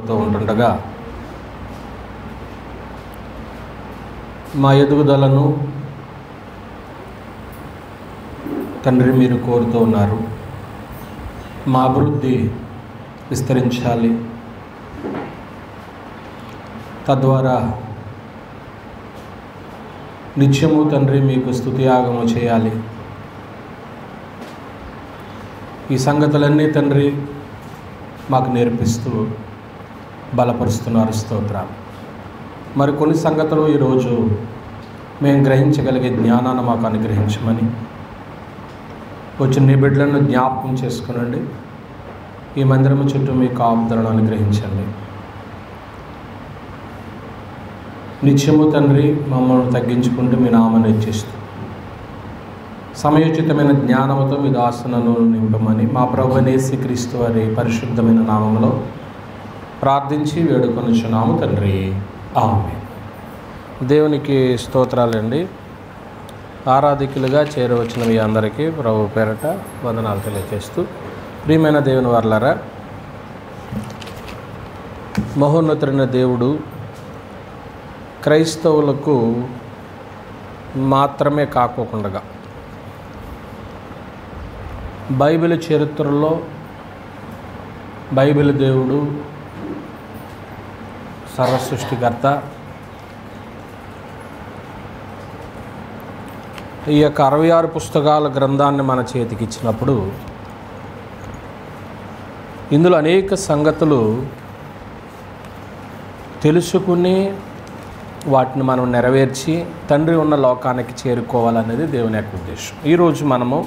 ఉంటుండగా మా ఎదుగుదలను తండ్రి మీరు కోరుతూ ఉన్నారు. మా అభివృద్ధి విస్తరించాలి, తద్వారా నిత్యము తండ్రి మీకు స్తుతియాగము చేయాలి. ఈ సంగతులన్నీ తండ్రి మాకు నేర్పిస్తూ బలపరుస్తున్నారు. స్తోత్రాలు. మరి కొన్ని సంగతులు ఈరోజు మేము గ్రహించగలిగే జ్ఞానాన్ని మాకు అనుగ్రహించమని వచ్చిన నీ బిడ్డలను జ్ఞాపకం చేసుకునండి. ఈ మందిరము చుట్టూ మీ కాపుదలను అనుగ్రహించండి. నిత్యము తండ్రి మమ్మల్ని తగ్గించుకుంటూ మీ నామాన్ని హెచ్చిస్తూ సమయోచితమైన జ్ఞానముతో మీ దాసులను నింపమని మా ప్రభువైన యేసుక్రీస్తు వారి పరిశుద్ధమైన నామములో ప్రార్థించి వేడుకొనుచున్నాము తండ్రి. ఆమేన్. దేవునికి స్తోత్రాలండి. ఆరాధికులుగా చేరవచ్చిన మీ అందరికీ ప్రభు పేరట వందనాలు తెలియజేస్తూ, ప్రియమైన దేవుని వర్లారా, మహోన్నతుడైన దేవుడు క్రైస్తవులకు మాత్రమే కాకోకుండా బైబిల్ చరిత్రలో బైబిల్ దేవుడు సర్వసృష్టికర్త, ఈ యొక్క 66 పుస్తకాల గ్రంథాన్ని మన చేతికి ఇచ్చినప్పుడు ఇందులో అనేక సంగతులు తెలుసుకుని వాటిని మనం నెరవేర్చి తండ్రి ఉన్న లోకానికి చేరుకోవాలనేది దేవుని యొక్క ఉద్దేశం. ఈరోజు మనము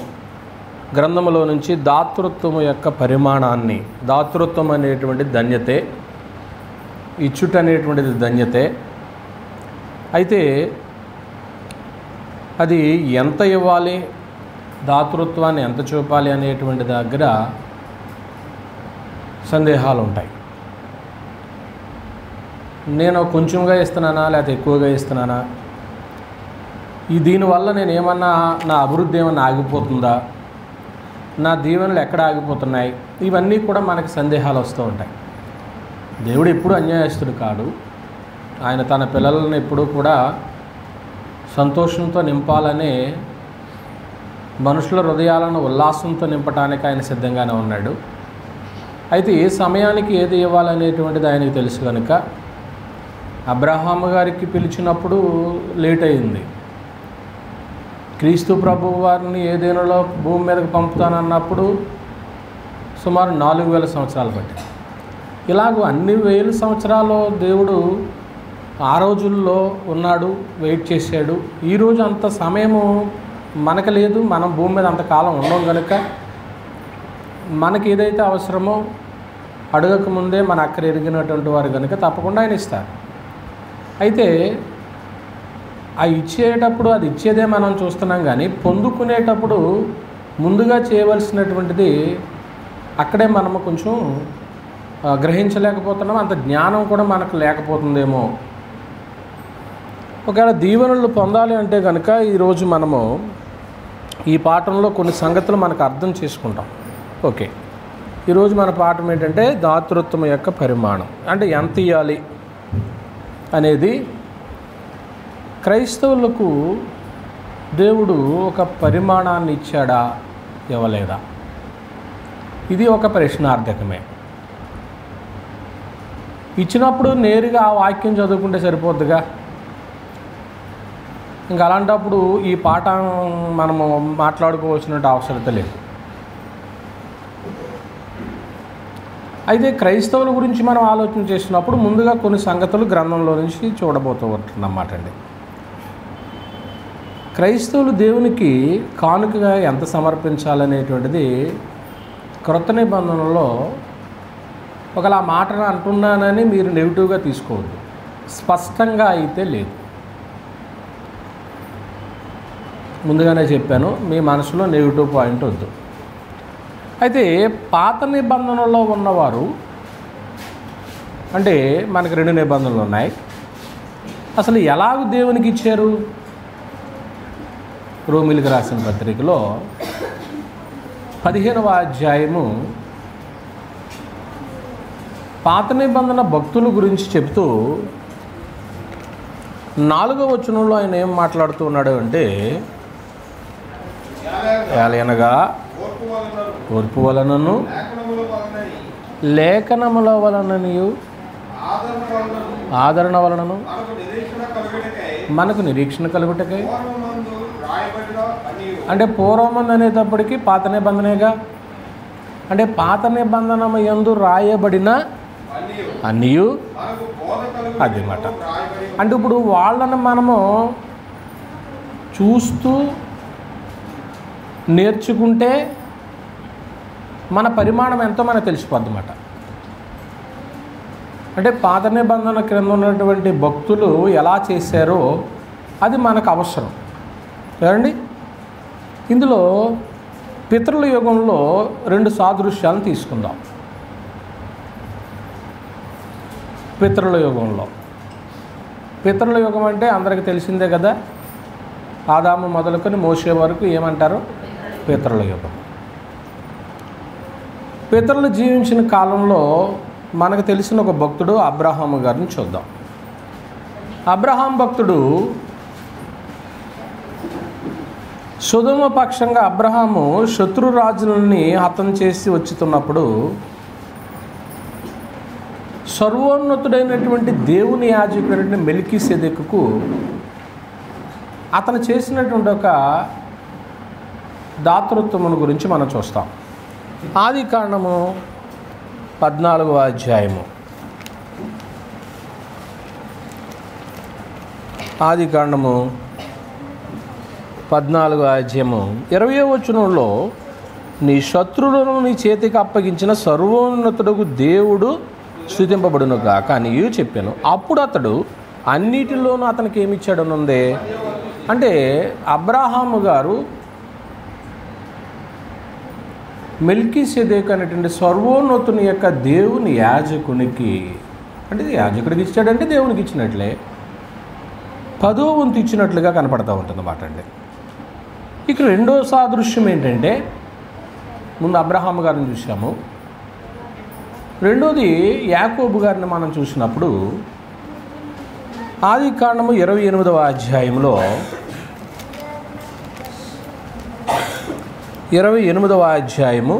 గ్రంథములో నుంచి దాతృత్వం యొక్క పరిమాణాన్ని, దాతృత్వం అనేటువంటి ధన్యతే, ఇచ్చుట అనేటువంటిది ధన్యతే, అయితే అది ఎంత ఇవ్వాలి, దాతృత్వాన్ని ఎంత చూపాలి అనేటువంటి దగ్గర సందేహాలు ఉంటాయి. నేను కొంచెంగా ఇస్తున్నానా లేకపోతే ఎక్కువగా ఇస్తున్నానా, దీనివల్ల నేను ఏమన్నా నా అభివృద్ధి ఏమన్నా ఆగిపోతుందా, నా దీవెనలు ఎక్కడ ఆగిపోతున్నాయి, ఇవన్నీ కూడా మనకు సందేహాలు వస్తూ ఉంటాయి. దేవుడు ఎప్పుడు అన్యాయస్తుడు కాడు. ఆయన తన పిల్లలను ఎప్పుడూ కూడా సంతోషంతో నింపాలనే, మనుషుల హృదయాలను ఉల్లాసంతో నింపడానికి ఆయన సిద్ధంగానే ఉన్నాడు. అయితే ఏ సమయానికి ఏది ఇవ్వాలనేటువంటిది ఆయనకు తెలుసు కనుక అబ్రహాము గారికి పిలిచినప్పుడు లేట్ అయింది. క్రీస్తు ప్రభువు వారిని ఏదేనలో భూమి మీదకి పంపుతానన్నప్పుడు సుమారు 4000 సంవత్సరాలు పట్టింది. ఇలాగూ అన్ని 1000 సంవత్సరాలు దేవుడు ఆ రోజుల్లో ఉన్నాడు, వెయిట్ చేశాడు. ఈరోజు అంత సమయము మనకు లేదు, మనం భూమి మీద అంతకాలం ఉండం కనుక మనకి ఏదైతే అవసరమో అడగకముందే మన అక్కర ఎరిగినటువంటి వారు కనుక తప్పకుండా ఆయన ఇస్తారు. అయితే ఆ ఇచ్చేటప్పుడు అది ఇచ్చేదే మనం చూస్తున్నాం, కానీ పొందుకునేటప్పుడు ముందుగా చేయవలసినటువంటిది అక్కడే మనము కొంచెం గ్రహించలేకపోతున్నాం. అంత జ్ఞానం కూడా మనకు లేకపోతుందేమో. ఒకవేళ దీవెనలు పొందాలి అంటే కనుక ఈరోజు మనము ఈ పాఠంలో కొన్ని సంగతులు మనకు అర్థం చేసుకుంటాం. ఓకే, ఈరోజు మన పాఠం ఏంటంటే దాతృత్వం యొక్క పరిమాణం, అంటే ఎంత ఇవ్వాలి అనేది. క్రైస్తవులకు దేవుడు ఒక పరిమాణాన్ని ఇచ్చాడా, ఇవ్వలేదా? ఇది ఒక ప్రశ్నార్థకమే. ఇచ్చినప్పుడు నేరుగా ఆ వాక్యం చదువుకుంటే సరిపోద్దిగా. ఇంకా అలాంటప్పుడు ఈ పాఠం మనము మాట్లాడుకోవాల్సిన అవసరం లేదు. అయితే క్రైస్తవుల గురించి మనం ఆలోచన చేసినప్పుడు ముందుగా కొన్ని సంగతులు గ్రంథంలో నుంచి చూడబోతూ ఉంటున్నమాట అండి. క్రైస్తవులు దేవునికి కానుకగా ఎంత సమర్పించాలనేటువంటిది క్రొత్త నిబంధనలో ఒకలా మాటను అంటున్నానని మీరు నెగిటివ్గా తీసుకోవద్దు, స్పష్టంగా అయితే లేదు. ముందుగానే చెప్పాను, మీ మనసులో నెగిటివ్ పాయింట్ వద్దు. అయితే పాత నిబంధనలో ఉన్నవారు, అంటే మనకు 2 నిబంధనలు ఉన్నాయి, అసలు ఎలాగ దేవునికి ఇచ్చారు? రోమిలకు రాసిన పత్రికలో 15వ అధ్యాయము పాత నిబంధన భక్తుల గురించి చెబుతూ 4వ వచనంలో ఆయన ఏం మాట్లాడుతూ ఉన్నాడు అంటే, ఏలయనగా ఓర్పు వలనను లేఖనముల వలననియు ఆదరణ వలనను మనకు నిరీక్షణ కలుగుటకై. అంటే పూర్వమందు అనేటప్పటికీ పాత నిబంధనేగా. అంటే పాత నిబంధన యందు రాయబడిన అన్నీయు అది మాట. అంటే ఇప్పుడు వాళ్ళని మనము చూస్తూ నేర్చుకుంటే మన పరిమాణం ఎంతో మనకు తెలిసిపోద్ది అన్నమాట. అంటే పాత నిబంధన క్రింద ఉన్నటువంటి భక్తులు ఎలా చేశారో అది మనకు అవసరం ఏమండి. ఇందులో పితరుల యుగంలో 2 సాదృశ్యాలను తీసుకుందాం. పితరుల యుగం అంటే అందరికీ తెలిసిందే కదా. ఆదాము మొదలుకొని మోషే వరకు ఏమంటారు? పితరుల యుగం. పితరులు జీవించిన కాలంలో మనకు తెలిసిన ఒక భక్తుడు అబ్రహాము గారిని చూద్దాం. అబ్రహాం భక్తుడు సొదొమ పక్షంగా అబ్రహాము శత్రురాజులని హతం చేసి వచ్చుతున్నప్పుడు సర్వోన్నతుడైనటువంటి దేవుని యాజకుడైన మెల్కీసెదెకుకు అతను చేసినటువంటి ఒక దాతృత్వమును గురించి మనం చూస్తాం. ఆదికాండము 14వ అధ్యాయము. ఆదికాండము 14వ అధ్యాయము 20వ వచనంలో, నీ శత్రువులను నీ చేతికి అప్పగించిన సర్వోన్నతుడకు దేవుడు స్తుతింపబడును గాక అని చెప్పాను. అప్పుడు అతడు అన్నిటిలోనూ అతనికి ఏమిచ్చాడనుందే. అంటే అబ్రహాము గారు మెల్కీసెదెకు అనేటువంటి సర్వోన్నతుని యొక్క దేవుని యాజకునికి, అంటే యాజకుడికి ఇచ్చాడంటే దేవునికి ఇచ్చినట్లే 10వ వంతు ఇచ్చినట్లుగా కనపడతా ఉంటుంది అన్నమాట అండి. ఇక 2వ సాదృశ్యం ఏంటంటే, ముందు అబ్రహాము గారిని చూసాము, 2వది యాకోబు గారిని మనం చూసినప్పుడు ఆదికాండము 28వ అధ్యాయంలో 28వ అధ్యాయము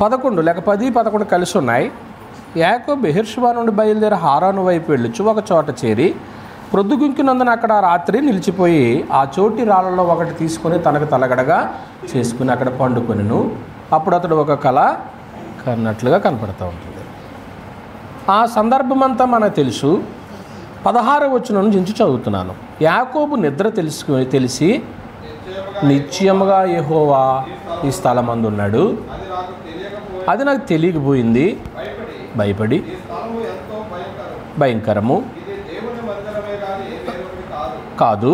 11 లేక 10, 11 కలిసి ఉన్నాయి. యాకోబు బెహెర్షెబా నుండి బయలుదేరి హారాను వైపు వెళ్ళొచ్చు ఒక చోట చేరి ప్రొద్దుగుంకినందున అక్కడ రాత్రి నిలిచిపోయి ఆ చోటి రాళ్ళలో ఒకటి తీసుకొని తనకు తలగడగా చేసుకుని అక్కడ పండుకొనెను. అప్పుడు అతడు ఒక కళ కన్నట్లుగా కనపడుతూ ఉంటుంది. ఆ సందర్భం అంతా మనకు తెలుసు. 16వ వచనం నుంచి చదువుతున్నాను. యాకోబు నిద్ర తెలిసి నిశ్చయముగా యెహోవా ఈ స్థలమందు ఉన్నాడు, అది నాకు తెలియకపోయింది, భయపడి భయంకరము కాదు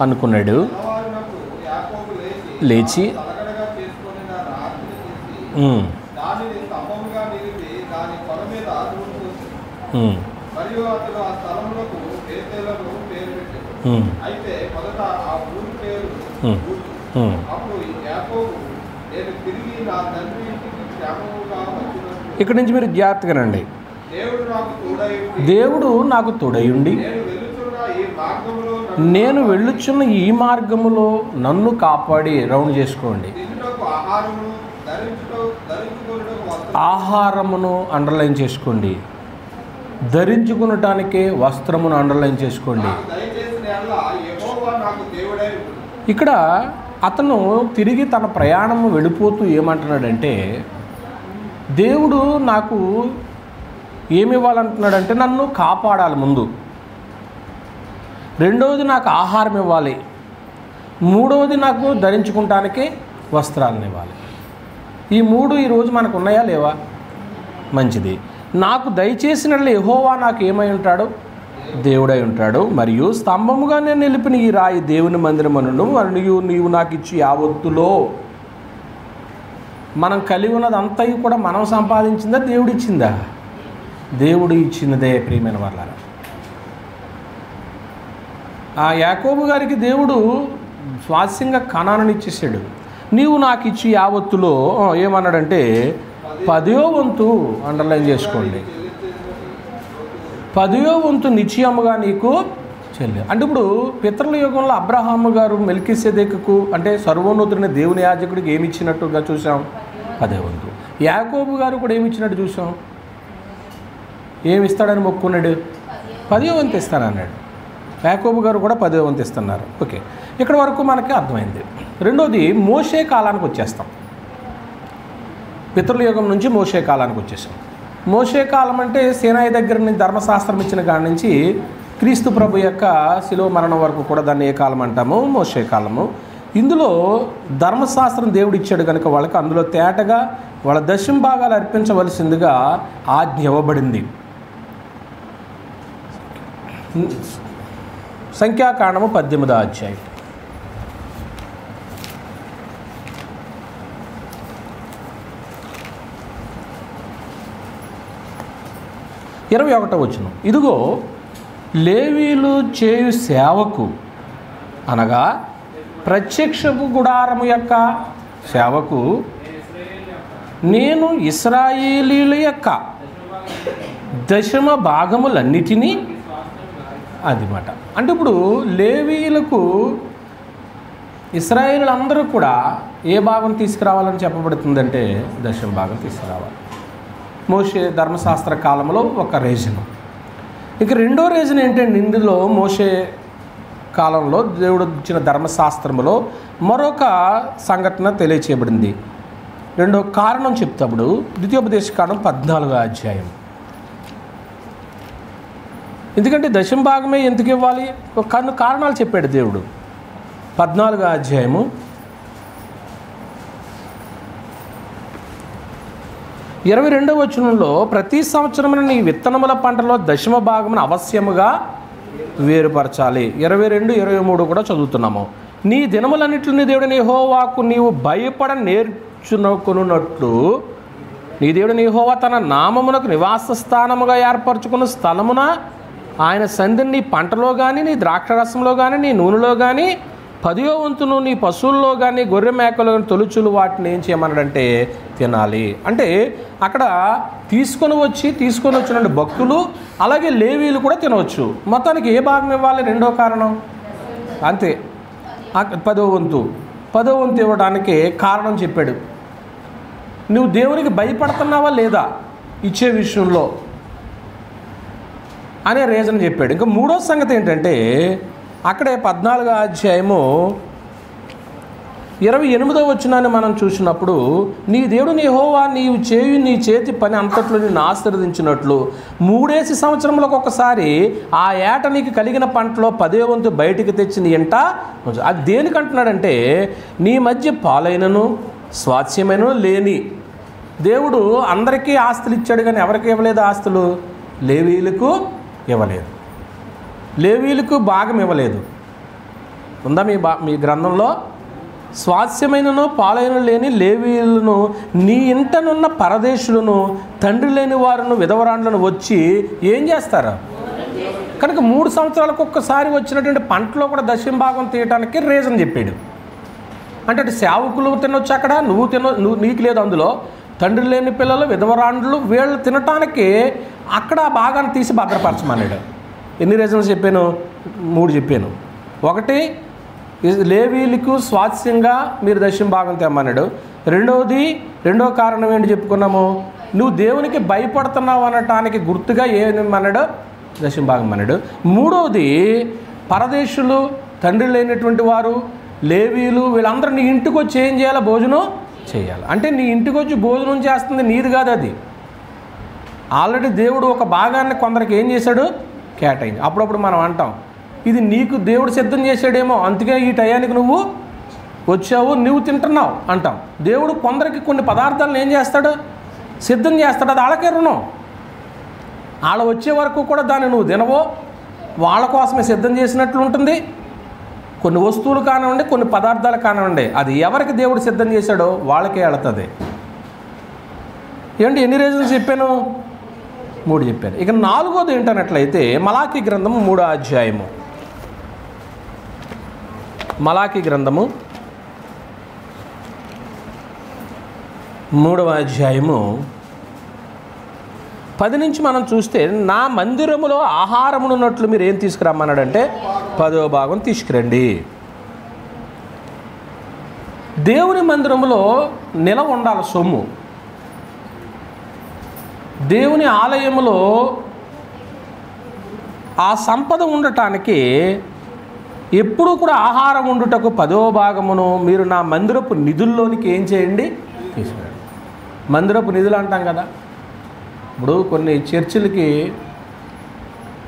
అనుకున్నాడు. లేచి ఇక్కడి నుంచి మీరు జాగ్రత్తగానండి. దేవుడు నాకు తోడయుండి నేను వెళ్ళుచున్న ఈ మార్గములో నన్ను కాపాడి. రౌండ్ చేసుకోండి. ఆహారమును అండర్లైన్ చేసుకోండి, ధరించుకునటానికే వస్త్రమును అండర్లైన్ చేసుకోండి. ఇక్కడ అతను తిరిగి తన ప్రయాణము వెళ్ళిపోతూ ఏమంటున్నాడంటే, దేవుడు నాకు ఏమి ఇవ్వాలంటున్నాడంటే నన్ను కాపాడాలి ముందు, 2వది నాకు ఆహారం ఇవ్వాలి, 3వది నాకు ధరించుకుంటానికి వస్త్రాలను ఇవ్వాలి. ఈ 3 ఈరోజు మనకు ఉన్నాయా లేవా? మంచిది. నాకు దయచేసినట్లు యెహోవా నాకు ఏమై ఉంటాడు? దేవుడై ఉంటాడు. మరియు స్తంభముగా నేను నిలిపిన ఈ రాయి దేవుని మందిరమనును మరియు నీవు నాకు ఇచ్చి యావత్తులో. మనం కలిగి ఉన్నదంతయు కూడా మనం సంపాదించిందా దేవుడు ఇచ్చిందా? దేవుడు ఇచ్చినదే ప్రియమైన వాళ్ళారా. ఆ యాకోబు గారికి దేవుడు స్వాస్యంగా కనానుని ఇచ్చేసాడు. నీవు నాకు ఇచ్చి యావత్తులో ఏమన్నాడంటే 10వ వంతు అండర్లైన్ చేసుకోండి, 10వ వంతు నిశ్చయముగా నీకు చెల్లి. అంటే ఇప్పుడు పితరుల యుగంలో అబ్రహాము గారు మెల్కీసెదెకుకు అంటే సర్వోన్నతుడైన దేవుని యాజకుడికి ఏమి ఇచ్చినట్టుగా చూసాం? 10వ వంతు. యాకోబు గారు కూడా ఏమి ఇచ్చినట్టు చూసాం? ఏమి ఇస్తాడని మొక్కున్నాడు? 10వ వంతు ఇస్తానన్నాడు. యాకోబు గారు కూడా 10వ వంతు ఇస్తున్నారు. ఓకే, ఇక్కడ వరకు మనకి అర్థమైంది. రెండోది మోషే కాలానికి వచ్చేస్తాం. పితరుల యుగం నుంచి మోషే కాలానికి వచ్చేసాం. మోషే కాలం అంటే సీనాయి దగ్గర నుంచి ధర్మశాస్త్రం ఇచ్చిన కాడి నుంచి క్రీస్తు ప్రభు యొక్క శిలువ మరణం వరకు కూడా దాన్ని ఏ కాలం అంటాము? మోషే కాలము. ఇందులో ధర్మశాస్త్రం దేవుడు ఇచ్చాడు కనుక వాళ్ళకి అందులో తేటగా వాళ్ళ దశమ భాగాలు అర్పించవలసిందిగా ఆజ్ఞ ఇవ్వబడింది. సంఖ్యాకాండము 18వ అధ్యాయం. ఇరవై 21వ వచనం. ఇదిగో లేవీలు చేయు సేవకు అనగా ప్రత్యక్షపు గుడారము యొక్క సేవకు నేను ఇశ్రాయేలీల యొక్క దశమ భాగములన్నిటినీ అది మాట. అంటే ఇప్పుడు లేవీయులకు ఇశ్రాయేలీలందరూ కూడా ఏ భాగం తీసుకురావాలని చెప్పబడుతుందంటే దశమ భాగం తీసుకురావాలి. మోషే ధర్మశాస్త్ర కాలంలో ఒక రీజన్. ఇక రెండో రీజన్ ఏంటంటే ఇందులో మోషే కాలంలో దేవుడు ఇచ్చిన ధర్మశాస్త్రంలో మరొక సంఘటన తెలియచేయబడింది. రెండో కారణం చెప్తాడు ద్వితీయోపదేశకాండం 14వ అధ్యాయం. ఎందుకంటే దశమ భాగమే ఎందుకు ఇవ్వాలి? కొన్ని కారణాలు చెప్పాడు దేవుడు. 14వ అధ్యాయము 22వ వచనంలో ప్రతి సంవత్సరమున నీ విత్తనముల పంటలో దశమ భాగమును అవశ్యముగా వేరుపరచాలి. 22, 23 కూడా చదువుతున్నాము. నీ దినములన్నిటిని దేవుడిని యెహోవాకు నీవు భయపడ నేర్చుకొనున్నట్లు నీ దేవుడిని యెహోవా తన నామమునకు నివాస స్థానముగా ఏర్పరచుకున్న స్థలమున ఆయన సంధిని నీ పంటలో కానీ నీ ద్రాక్షరసంలో కానీ నీ నూనెలో కానీ 10వ వంతును నీ పశువుల్లో కానీ గొర్రె మేకలు కానీ తొలుచులు వాటిని ఏం చేయమన్నాడంటే తినాలి. అంటే అక్కడ తీసుకొని వచ్చిన భక్తులు అలాగే లేవీలు కూడా తినవచ్చు. మొత్తానికి ఏ భాగం ఇవ్వాలి? రెండో కారణం అంతే. 10వ వంతు ఇవ్వడానికి కారణం చెప్పాడు. నువ్వు దేవునికి భయపడుతున్నావా లేదా ఇచ్చే విషయంలో అనే రీజన్ చెప్పాడు. ఇంకా మూడో సంగతి ఏంటంటే అక్కడే 14వ అధ్యాయము 28వ వచనాన్ని మనం చూసినప్పుడు నీ దేవుడు యెహోవా నీవు చేయు నీ చేతి పని అంతట్లో నిన్ను ఆశీర్వదించినట్లు 3 సంవత్సరములకు ఒకసారి ఆ ఏట నీకు కలిగిన పంటలో 10వ వంతు బయటికి తెచ్చి నీ ఇంట అది దేనికి అంటున్నాడంటే నీ మధ్య పాలైనను స్వాస్యమైనను లేని దేవుడు అందరికీ ఆస్తులు ఇచ్చాడు కానీ ఎవరికి ఇవ్వలేదు ఆస్తులు? లేవీయులకు ఇవ్వలేదు, లేవీయులకు భాగం ఇవ్వలేదు. ఉందా మీ గ్రంథంలో? స్వాస్యమైనను పాలైన లేని లేవీయులను నీ ఇంటనున్న పరదేశులను తండ్రి లేని వారును విధవరాండ్లను వచ్చి ఏం చేస్తారు? కనుక 3 సంవత్సరాలకు ఒక్కసారి వచ్చినటువంటి పంటలో కూడా దశమ భాగం తీయటానికి రీజన్ చెప్పాడు. అంటే అటు సేవకులు తినొచ్చు, అక్కడ నువ్వు నీకు లేదు. అందులో తండ్రి లేని పిల్లలు విధవరాండ్లు వీళ్ళు తినటానికి అక్కడ భాగాన్ని తీసి భద్రపరచమన్నాడు. ఎన్ని రీజన్స్ చెప్పాను? 3 చెప్పాను. ఒకటి లేవీలకు స్వాస్యంగా మీరు దశమ భాగం తెమ్మన్నాడు. రెండో కారణం ఏంటి చెప్పుకున్నాము? నువ్వు దేవునికి భయపడుతున్నావు అనటానికి గుర్తుగా ఏమన్నాడు? దశమ భాగం అన్నాడు. మూడవది పరదేశులు తండ్రి లేనటువంటి వారు లేవీలు వీళ్ళందరూ నీ ఇంటికి వచ్చి ఏం చేయాలి? భోజనం చేయాలి. అంటే నీ ఇంటికి వచ్చి భోజనం చేస్తుంది నీది కాదు, అది ఆల్రెడీ దేవుడు ఒక భాగాన్ని కొందరికి ఏం చేశాడు? కేటాయించి. అప్పుడప్పుడు మనం అంటాం ఇది నీకు దేవుడు సిద్ధం చేశాడేమో అందుకే ఈ టయానికి నువ్వు వచ్చావు నువ్వు తింటున్నావు అంటాం. దేవుడు కొందరికి కొన్ని పదార్థాలను ఏం చేస్తాడు? సిద్ధం చేస్తాడు. అది వాళ్ళకే రుణం. వాళ్ళు వచ్చే వరకు కూడా దాన్ని నువ్వు తినవో వాళ్ళ కోసమే సిద్ధం చేసినట్లు ఉంటుంది. కొన్ని వస్తువులు కానివ్వండి, కొన్ని పదార్థాలు కానివ్వండి, అది ఎవరికి దేవుడు సిద్ధం చేశాడో వాళ్ళకే వెళుతుంది. ఏంటి ఎన్ని రీజన్స్ చెప్పాను? 3 చెప్పాను. ఇక 4వది ఏంటన్నట్లయితే మలాకీ గ్రంథము 3వ అధ్యాయము. మలాకి గ్రంథము 3వ అధ్యాయము 10 నుంచి మనం చూస్తే, నా మందిరములో ఆహారమునున్నట్లు మీరు ఏం తీసుకురమ్మన్నాడంటే 10వ భాగం తీసుకురండి. దేవుని మందిరములో నిలవ ఉండాలి సొమ్ము. దేవుని ఆలయములో ఆ సంపద ఉండటానికి ఎప్పుడూ కూడా ఆహారం ఉండుటకు 10వ భాగమును మీరు నా మందిరపు నిధుల్లోనికి ఏం చేయండి, తీసుకురండి. మందిరపు నిధులు అంటాం కదా. ఇప్పుడు కొన్ని చర్చిలకి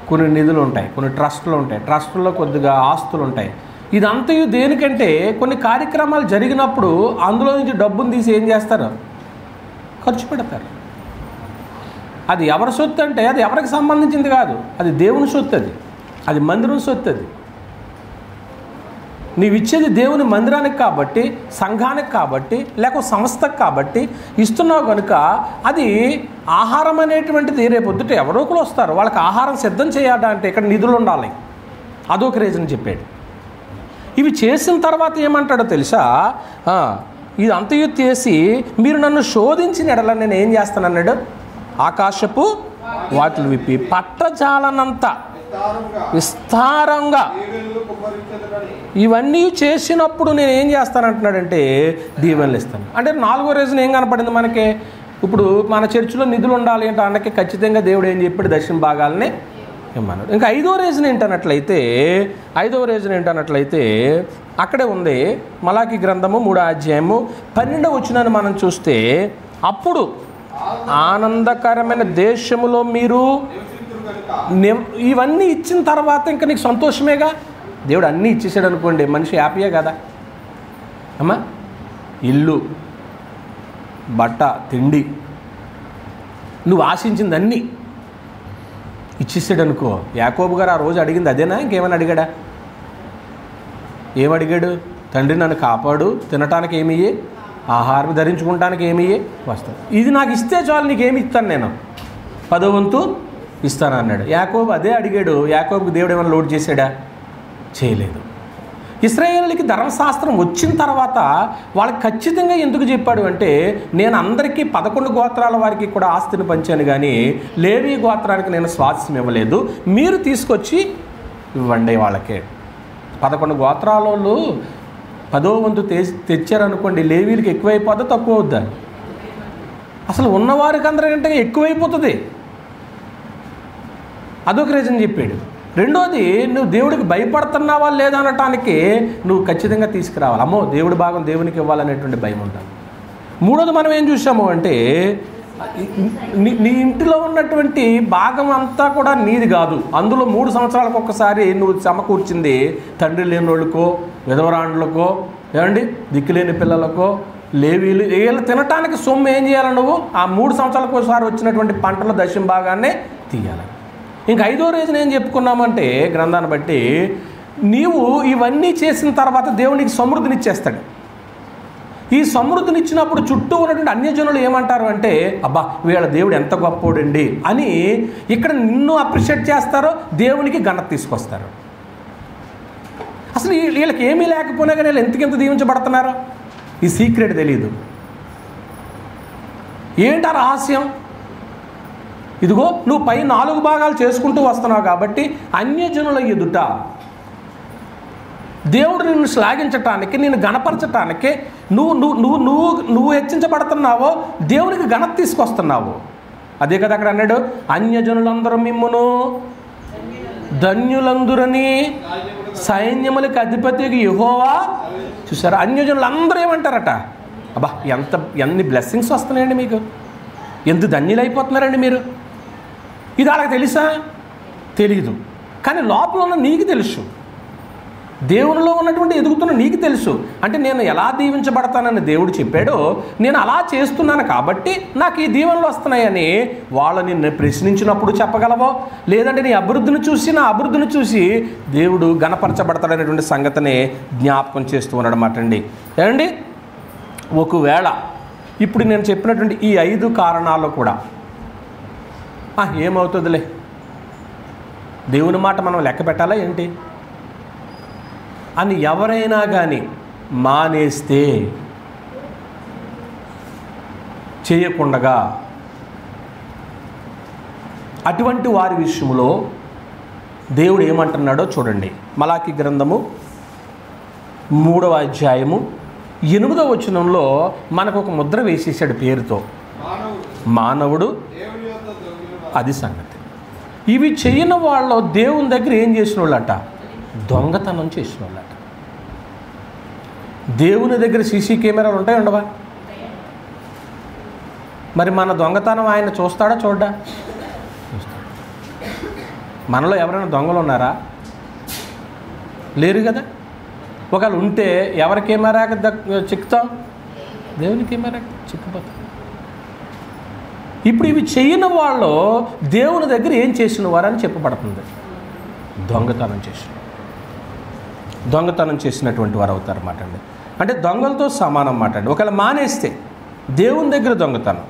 కొన్ని నిధులు ఉంటాయి, కొన్ని ట్రస్టులు ఉంటాయి, ట్రస్టుల్లో కొద్దిగా ఆస్తులు ఉంటాయి. ఇదంతయు దేనికంటే కొన్ని కార్యక్రమాలు జరిగినప్పుడు అందులో నుంచి డబ్బును తీసి ఏం చేస్తారు, ఖర్చు పెడతారు. అది ఎవరి సొత్తు అంటే అది ఎవరికి సంబంధించింది కాదు, అది దేవుని సొత్తు, అది మందిరం సొత్తు. అది నీవు ఇచ్చేది దేవుని మందిరానికి కాబట్టి, సంఘానికి కాబట్టి, లేక సంస్థకు కాబట్టి ఇస్తున్నావు కనుక అది ఆహారం అనేటువంటిది రేపు పొద్దుట ఎవరో ఒకరు వస్తారు, వాళ్ళకి ఆహారం సిద్ధం చేయాలంటే ఇక్కడ నిధులు ఉండాలి. అదొక రీజన్ చెప్పాడు. ఇవి చేసిన తర్వాత ఏమంటాడో తెలుసా, ఇది అంతయు చేసి మీరు నన్ను శోధించిన ఎడల నేను ఏం చేస్తానన్నాడు, ఆకాశపు వాటిని విప్పి పట్టజాలనంత విస్తారంగా ఇవన్నీ చేసినప్పుడు నేను ఏం చేస్తానంటున్నాడంటే దీవెనలు ఇస్తాను. అంటే 4వ రీజన్ ఏం కనపడింది మనకి. ఇప్పుడు మన చర్చిలో నిధులు ఉండాలి అంటే అన్నకి ఖచ్చితంగా దేవుడు ఏం చెప్పాడు, దశమ భాగాలని ఇమ్మన్నాడు. ఇంకా 5వ రీజన్ ఏంటన్నట్లయితే అక్కడే ఉంది. మలాకి గ్రంథము 3వ అధ్యాయము 12వ వచనాన్ని మనం చూస్తే, అప్పుడు ఆనందకరమైన దేశములో మీరు ఇవన్నీ ఇచ్చిన తర్వాత ఇంకా నీకు సంతోషమేగా. దేవుడు అన్నీ ఇచ్చేసాడు అనుకోండి, మనిషి హ్యాపీయే కదా అమ్మా. ఇల్లు, బట్ట, తిండి, నువ్వు ఆశించింది అన్నీ ఇచ్చేసాడు అనుకో. యాకోబు గారు ఆ రోజు అడిగింది అదేనా, ఇంకేమైనా అడిగాడా? ఏమడిగాడు, తండ్రి నన్ను కాపాడు, తినటానికి ఏమియ్యి, ఆహారం ధరించుకుంటానికి ఏమియ్యి, వస్తాను, ఇది నాకు ఇస్తే చాలు, నీకేమి ఇస్తాను, నేను 10వ వంతు ఇస్తాను అన్నాడు. యాకోబు అదే అడిగాడు. యాకోబుకి దేవుడు ఏమైనా లోడ్ చేశాడా? చేయలేదు. ఇశ్రాయేలుకి ధర్మశాస్త్రం వచ్చిన తర్వాత వాళ్ళకి ఖచ్చితంగా ఎందుకు చెప్పాడు అంటే, నేను అందరికీ 11 గోత్రాల వారికి కూడా ఆస్తిని పంచాను, కానీ లేవీ గోత్రానికి నేను స్వాస్థ్యం ఇవ్వలేదు, మీరు తీసుకొచ్చి ఇవ్వండి వాళ్ళకే. 11 గోత్రాల వాళ్ళు 10వ వంతు తెచ్చారనుకోండి, లేవీలకి ఎక్కువైపోద్దా తక్కువ అవుద్దా? అసలు ఉన్నవారికి అందరికంటే ఎక్కువైపోతుంది. అదొక రీజన్ చెప్పాడు. రెండోది, నువ్వు దేవుడికి భయపడుతున్నావా లేదా అనటానికి నువ్వు ఖచ్చితంగా తీసుకురావాలి. అమ్మో దేవుడి భాగం దేవునికి ఇవ్వాలనేటువంటి భయం ఉంటుంది. మూడోది మనం ఏం చూసాము అంటే, నీ ఇంటిలో ఉన్నటువంటి భాగం అంతా కూడా నీది కాదు. అందులో 3 సంవత్సరాలకు ఒక్కసారి నువ్వు సమకూర్చింది తండ్రి లేని వాళ్ళకో, విధవరాండ్లకో, ఏమండి దిక్కులేని పిల్లలకో, లేవీలు, వీళ్ళు తినటానికి సొమ్ము ఏం చేయాలి, నువ్వు ఆ 3 సంవత్సరాలకు ఒకసారి వచ్చినటువంటి పంటల దశమ భాగాన్ని తీయాలి. ఇంకా 5వ రీజన్ ఏం చెప్పుకున్నామంటే, గ్రంథాన్ని బట్టి నీవు ఇవన్నీ చేసిన తర్వాత దేవునికి సమృద్ధినిచ్చేస్తాడు. ఈ సమృద్ధినిచ్చినప్పుడు చుట్టూ ఉన్నటువంటి అన్యజనులు ఏమంటారు అంటే, అబ్బా వీళ్ళ దేవుడు ఎంత గొప్పోడండి అని ఇక్కడ నిన్ను అప్రిషియేట్ చేస్తారో, దేవునికి ఘనత తీసుకొస్తారు. అసలు వీళ్ళకి ఏమీ లేకపోయినా కానీ వీళ్ళు ఎంతకెంత దీవించబడుతున్నారో ఈ సీక్రెట్ తెలియదు. ఏంటి ఆ రహస్యం? ఇదిగో నువ్వు పై 4 భాగాలు చేసుకుంటూ వస్తున్నావు కాబట్టి అన్యజనుల ఎదుట దేవుడు నిన్ను శ్లాఘించటానికి, నిన్ను గణపరచటానికి నువ్వు హెచ్చించబడుతున్నావో దేవునికి ఘనత తీసుకొస్తున్నావు. అదే కదా అక్కడ అన్నాడు, అన్యజనులందరూ మిమ్మును ధన్యులందురని సైన్యములకు అధిపతికి యెహోవా. చూసారా, అన్యజనులు అందరూ ఏమంటారట, అబ్బా ఎన్ని బ్లెస్సింగ్స్ వస్తున్నాయండి మీకు, ఎంత ధన్యులైపోతున్నారండి మీరు. ఇది వాళ్ళకి తెలుసా? తెలీదు. కానీ లోపల ఉన్న నీకు తెలుసు, దేవునిలో ఉన్నటువంటి ఎదుగుతున్న నీకు తెలుసు. అంటే నేను ఎలా దీవించబడతానని దేవుడు చెప్పాడో నేను అలా చేస్తున్నాను కాబట్టి నాకు ఈ దీవెనలు వస్తున్నాయని వాళ్ళని ప్రశ్నించినప్పుడు చెప్పగలవో, లేదంటే నీ అభివృద్ధిని చూసి నా అభివృద్ధిని చూసి దేవుడు గణపరచబడతాడనేటువంటి సంగతిని జ్ఞాపకం చేస్తూ ఉన్నాడన్నమాట అండి. ఏమండి, ఒకవేళ ఇప్పుడు నేను చెప్పినటువంటి ఈ 5 కారణాలు కూడా ఏమవుతుందిలే, దేవుని మాట మనం లెక్క పెట్టాలా ఏంటి? అని ఎవరైనా కానీ మానేస్తే, చేయకుండగా, అటువంటి వారి విషయంలో దేవుడు ఏమంటున్నాడో చూడండి. మలాకి గ్రంథము 3వ అధ్యాయము 8వ వచనంలో మనకు ఒక ముద్ర వేసేసాడు పేరుతో, మానవుడు. అది సంగతి. ఇవి చేయని వాళ్ళు దేవుని దగ్గర ఏం చేసిన వాళ్ళట? దొంగతనం చేసిన వాళ్ళట. దేవుని దగ్గర సీసీ కెమెరాలు ఉంటాయి ఉండవా? మరి మన దొంగతనం ఆయన చూస్తాడా చూడ్డా? చూస్తాడు. మనలో ఎవరైనా దొంగలు ఉన్నారా? లేరు కదా. ఒకవేళ ఉంటే ఎవరి కెమెరాకి చిక్కుతాం? దేవుని కెమెరాకి చిక్కుపోతాం. ఇప్పుడు ఇవి చేయని వాళ్ళు దేవుని దగ్గర ఏం చేసిన వారని చెప్పబడుతుంది? దొంగతనం చేసినటువంటి వారు అవుతారు అన్నమాట అండి. అంటే దొంగలతో సమానం అన్నమాట అండి. ఒకవేళ మానేస్తే దేవుని దగ్గర దొంగతనం.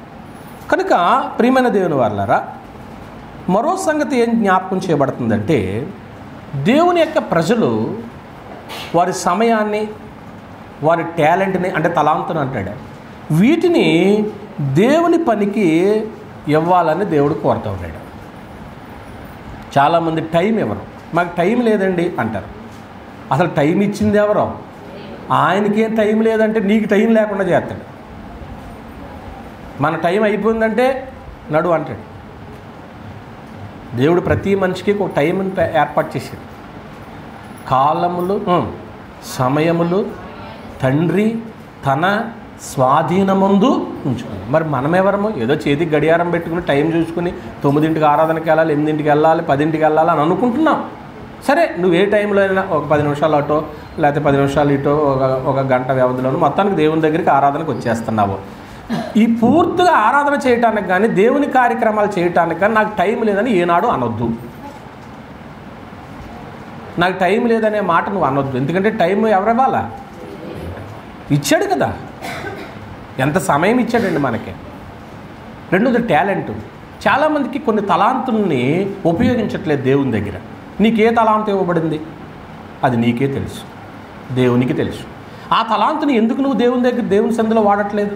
కనుక ప్రియమైన దేవుని వారలారా, మరో సంగతి ఏం జ్ఞాపకం చేయబడుతుందంటే, దేవుని యొక్క ప్రజలు వారి సమయాన్ని, వారి టాలెంట్ని, అంటే తలాంతుని అంటాడు, వీటిని దేవుని పనికి ఇవ్వాలని దేవుడు కోరుతూ ఉన్నాడు. చాలామంది టైం ఇవ్వరు. మాకు టైం లేదండి అంటారు. అసలు టైం ఇచ్చింది ఎవరో? ఆయనకేం టైం లేదంటే నీకు టైం లేకుండా చేస్తాడు. మన టైం అయిపోయిందంటే నడు అంటాడు. దేవుడు ప్రతి మనిషికి ఒక టైంని ఏర్పాటు చేశాడు. కాలములు, సమయములు తండ్రి తన స్వాధీనమందు ఉంచుకుంది. మరి మనమెవరము? ఏదో చేతికి గడియారం పెట్టుకుని టైం చూసుకుని 9ంటికి ఆరాధనకి వెళ్ళాలి, 8ంటికి వెళ్ళాలి, 10ంటికి వెళ్ళాలి అని అనుకుంటున్నాం. సరే, నువ్వు ఏ టైంలో అయినా ఒక 10 నిమిషాలు అటో లేకపోతే 10 నిమిషాలు ఇటో ఒక గంట వ్యవధిలోనూ మొత్తానికి దేవుని దగ్గరికి ఆరాధనకు వచ్చేస్తున్నావు. ఈ పూర్తిగా ఆరాధన చేయటానికి కానీ దేవుని కార్యక్రమాలు చేయటానికి కానీ నాకు టైం లేదని ఏనాడు అనొద్దు. నాకు టైం లేదనే మాట నువ్వు అనొద్దు. ఎందుకంటే టైం ఎవరివ్వాలా? ఇచ్చాడు కదా. ఎంత సమయం ఇచ్చాడండి మనకి. రెండోది టాలెంట్. చాలామందికి కొన్ని తలాంతుల్ని ఉపయోగించట్లేదు దేవుని దగ్గర. నీకే తలాంతు ఇవ్వబడింది అది నీకే తెలుసు, దేవునికి తెలుసు. ఆ తలాంతుని ఎందుకు నువ్వు దేవుని సందులో వాడట్లేదు?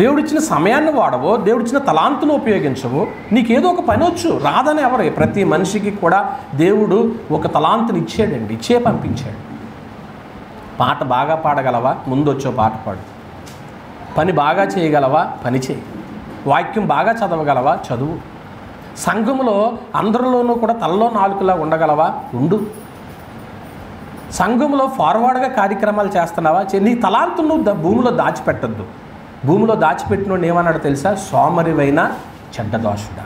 దేవుడిచ్చిన సమయాన్ని వాడవో, దేవుడిచ్చిన తలాంతును ఉపయోగించవో, నీకేదో ఒక పని వచ్చు. రాదని ఎవరు? ప్రతి మనిషికి కూడా దేవుడు ఒక తలాంతుని ఇచ్చాడండి, ఇచ్చే పంపించాడు. పాట బాగా పాడగలవా? ముందు వచ్చో పాట పాడు. పని బాగా చేయగలవా? పని చేయి. వాక్యం బాగా చదవగలవా? చదువు. సంఘములో అందరిలోనూ కూడా తలలో నాలుకలా ఉండగలవా? ఉండు. సంఘంలో ఫార్వర్డ్గా కార్యక్రమాలు చేస్తున్నావా? నీ తలాంతును భూమిలో దాచిపెట్టద్దు. భూమిలో దాచిపెట్టినోడు ఏమన్నాడు తెలుసా? సోమరివైన చెడ్డదోషుడా.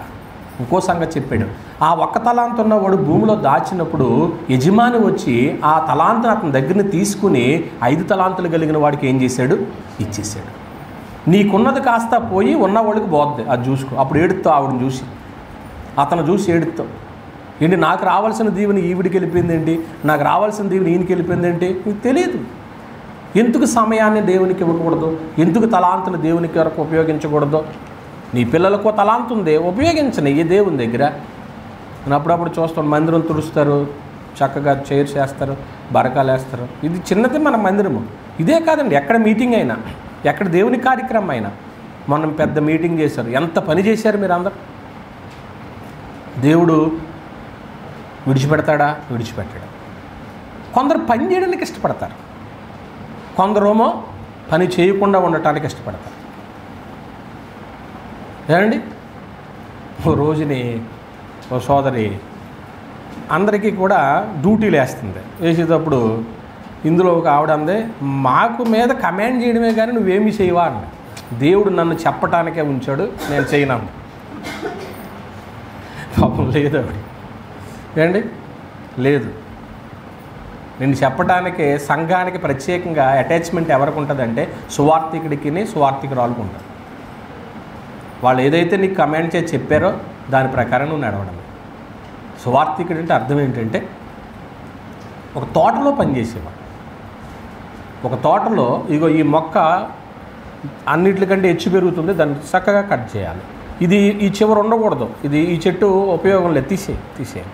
ఇంకో సంగతి చెప్పాడు. ఆ ఒక్క తలాంతు ఉన్నవాడు భూమిలో దాచినప్పుడు యజమాని వచ్చి ఆ తలాంతును అతని దగ్గరని తీసుకుని 5 తలాంతులు కలిగిన వాడికి ఏం చేశాడు? ఇచ్చేసాడు. నీకున్నది కాస్త పోయి ఉన్నవాడికి పోద్ది. అది చూసుకో. అప్పుడు ఏడుతావు, ఆవిడని చూసి, అతను చూసి ఏడుతావు. ఏంటి, నాకు రావాల్సిన దీవెన ఈవిడికి వెళ్ళిపోయింది ఏంటి, నాకు రావాల్సిన దీవెన ఈయనకి వెళ్ళిపోయింది ఏంటి? నీకు తెలియదు. ఎందుకు సమయాన్ని దేవునికి ఇవ్వకూడదు? ఎందుకు తలాంతును దేవునికి వరకు ఉపయోగించకూడదు? నీ పిల్లలకు తలాంతు ఉంది, ఉపయోగించని ఈ దేవుని దగ్గర. నేను అప్పుడప్పుడు చూస్తాను, మందిరం తుడుస్తారు, చక్కగా చైర్స్ వేస్తారు, బరకాలు వేస్తారు. ఇది చిన్నది మన మందిరము. ఇదే కాదండి, ఎక్కడ మీటింగ్ అయినా, ఎక్కడ దేవుని కార్యక్రమం అయినా. మనం పెద్ద మీటింగ్ చేశారు, ఎంత పని చేశారు మీరు అందరు. దేవుడు విడిచిపెడతాడా? విడిచిపెట్టాడు. కొందరు పని చేయడానికి ఇష్టపడతారు, కొందరేమో పని చేయకుండా ఉండటానికి ఇష్టపడతారు. ఏమండి, ఓ రోజుని ఓ సోదరి అందరికీ కూడా డ్యూటీలు వేస్తుంది. వేసేటప్పుడు ఇందులో ఒక ఆవిడ అందే, మాకు మీద కమాండ్ చేయడమే కానీ నువ్వేమీ చేయవా అన్న. దేవుడు నన్ను చెప్పటానికే ఉంచాడు, నేను చేయను. పాపం లేదు ఆవిడ. ఏమండి, లేదు. నేను చెప్పడానికి సంఘానికి ప్రత్యేకంగా అటాచ్మెంట్ ఎవరికి ఉంటుందంటే సువార్థికుడికి, సువార్థికురాలకు ఉంటుంది. వాళ్ళు ఏదైతే నీకు కమాండ్ చేసి చెప్పారో దాని ప్రకారం నువ్వు నడవడం. సువార్థికుడు అంటే అర్థం ఏంటంటే, ఒక తోటలో పనిచేసేవాడు. ఒక తోటలో ఇగో ఈ మొక్క అన్నిటికంటే హెచ్చు పెరుగుతుంది, దాన్ని చక్కగా కట్ చేయాలి. ఇది ఈ చివర ఉండకూడదు, ఇది ఈ చెట్టు ఉపయోగం లేదు, తీసేయాలి.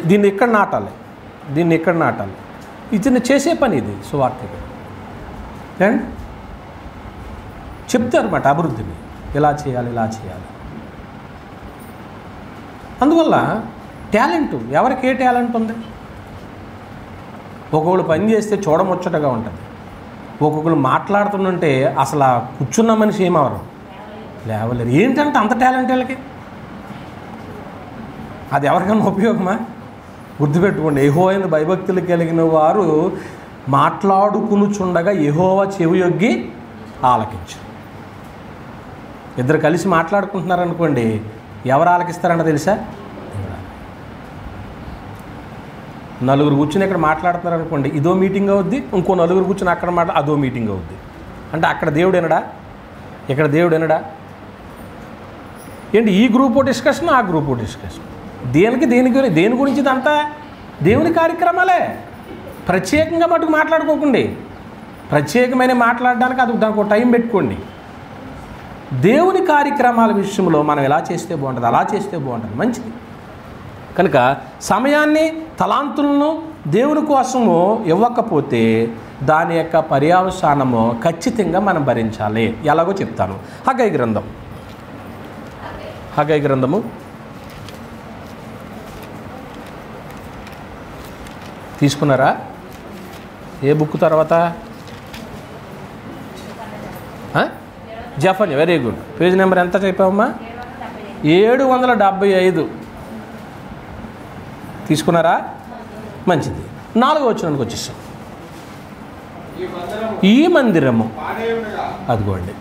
దీన్ని ఇక్కడ నాటాలి, దీన్ని ఇక్కడ నాటాలి. ఇది చేసే పని ఇది సువార్తికుడు. అండ్ చెప్తారన్నమాట అభివృద్ధిని ఇలా చేయాలి, ఇలా చేయాలి. అందువల్ల టాలెంట్, ఎవరికి ఏ టాలెంట్ ఉంది? ఒక్కొక్కరు పని చేస్తే చూడముచ్చటగా ఉంటుంది, ఒక్కొక్కరు మాట్లాడుతుంటే అసలు కూర్చున్న మనిషి ఏమవరు, లేవలేరు. ఏంటంటే అంత టాలెంట్ వీళ్ళకి, అది ఎవరికైనా ఉపయోగమా? గుర్తుపెట్టుకోండి, యెహోవాయందు భయభక్తులు కలిగిన వారు మాట్లాడుకునుచుండగా యెహోవా చెవియొగ్గి ఆలకించు. ఇద్దరు కలిసి మాట్లాడుకుంటున్నారనుకోండి, ఎవరు ఆలకిస్తారంట తెలుసా? నలుగురు కూర్చుని ఇక్కడ మాట్లాడుతున్నారు అనుకోండి, ఇదో మీటింగ్ అవుద్ది. ఇంకో నలుగురు కూర్చుని అక్కడ అదో మీటింగ్ అవుద్ది. అంటే అక్కడ దేవుడు వినడా, ఇక్కడ దేవుడు వినడా? ఏంటి ఈ గ్రూప్ డిస్కషన్, ఆ గ్రూప్ డిస్కషన్, దేని గురించి ఇదంతా దేవుని కార్యక్రమాలే. ప్రత్యేకంగా మటుకు మాట్లాడుకోకండి. ప్రత్యేకమైన మాట్లాడడానికి దానికి ఒక టైం పెట్టుకోండి. దేవుని కార్యక్రమాల విషయంలో మనం ఎలా చేస్తే బాగుంటుంది, అలా చేస్తే బాగుంటుంది, మంచిది. కనుక సమయాన్ని, తలాంతులను దేవుని కోసము ఇవ్వకపోతే దాని యొక్క పర్యవసానము ఖచ్చితంగా మనం భరించాలి. ఎలాగో చెప్తాను. హగ్గయి గ్రంథము తీసుకున్నారా? ఏ బుక్ తర్వాత? Zephaniah. Very good. Page number ఎంత చెప్పావమ్మా? 775 తీసుకున్నారా? మంచిది. 4వ వచనానికి వచ్చేసాం. ఈ మందిరము, అదిగోండి,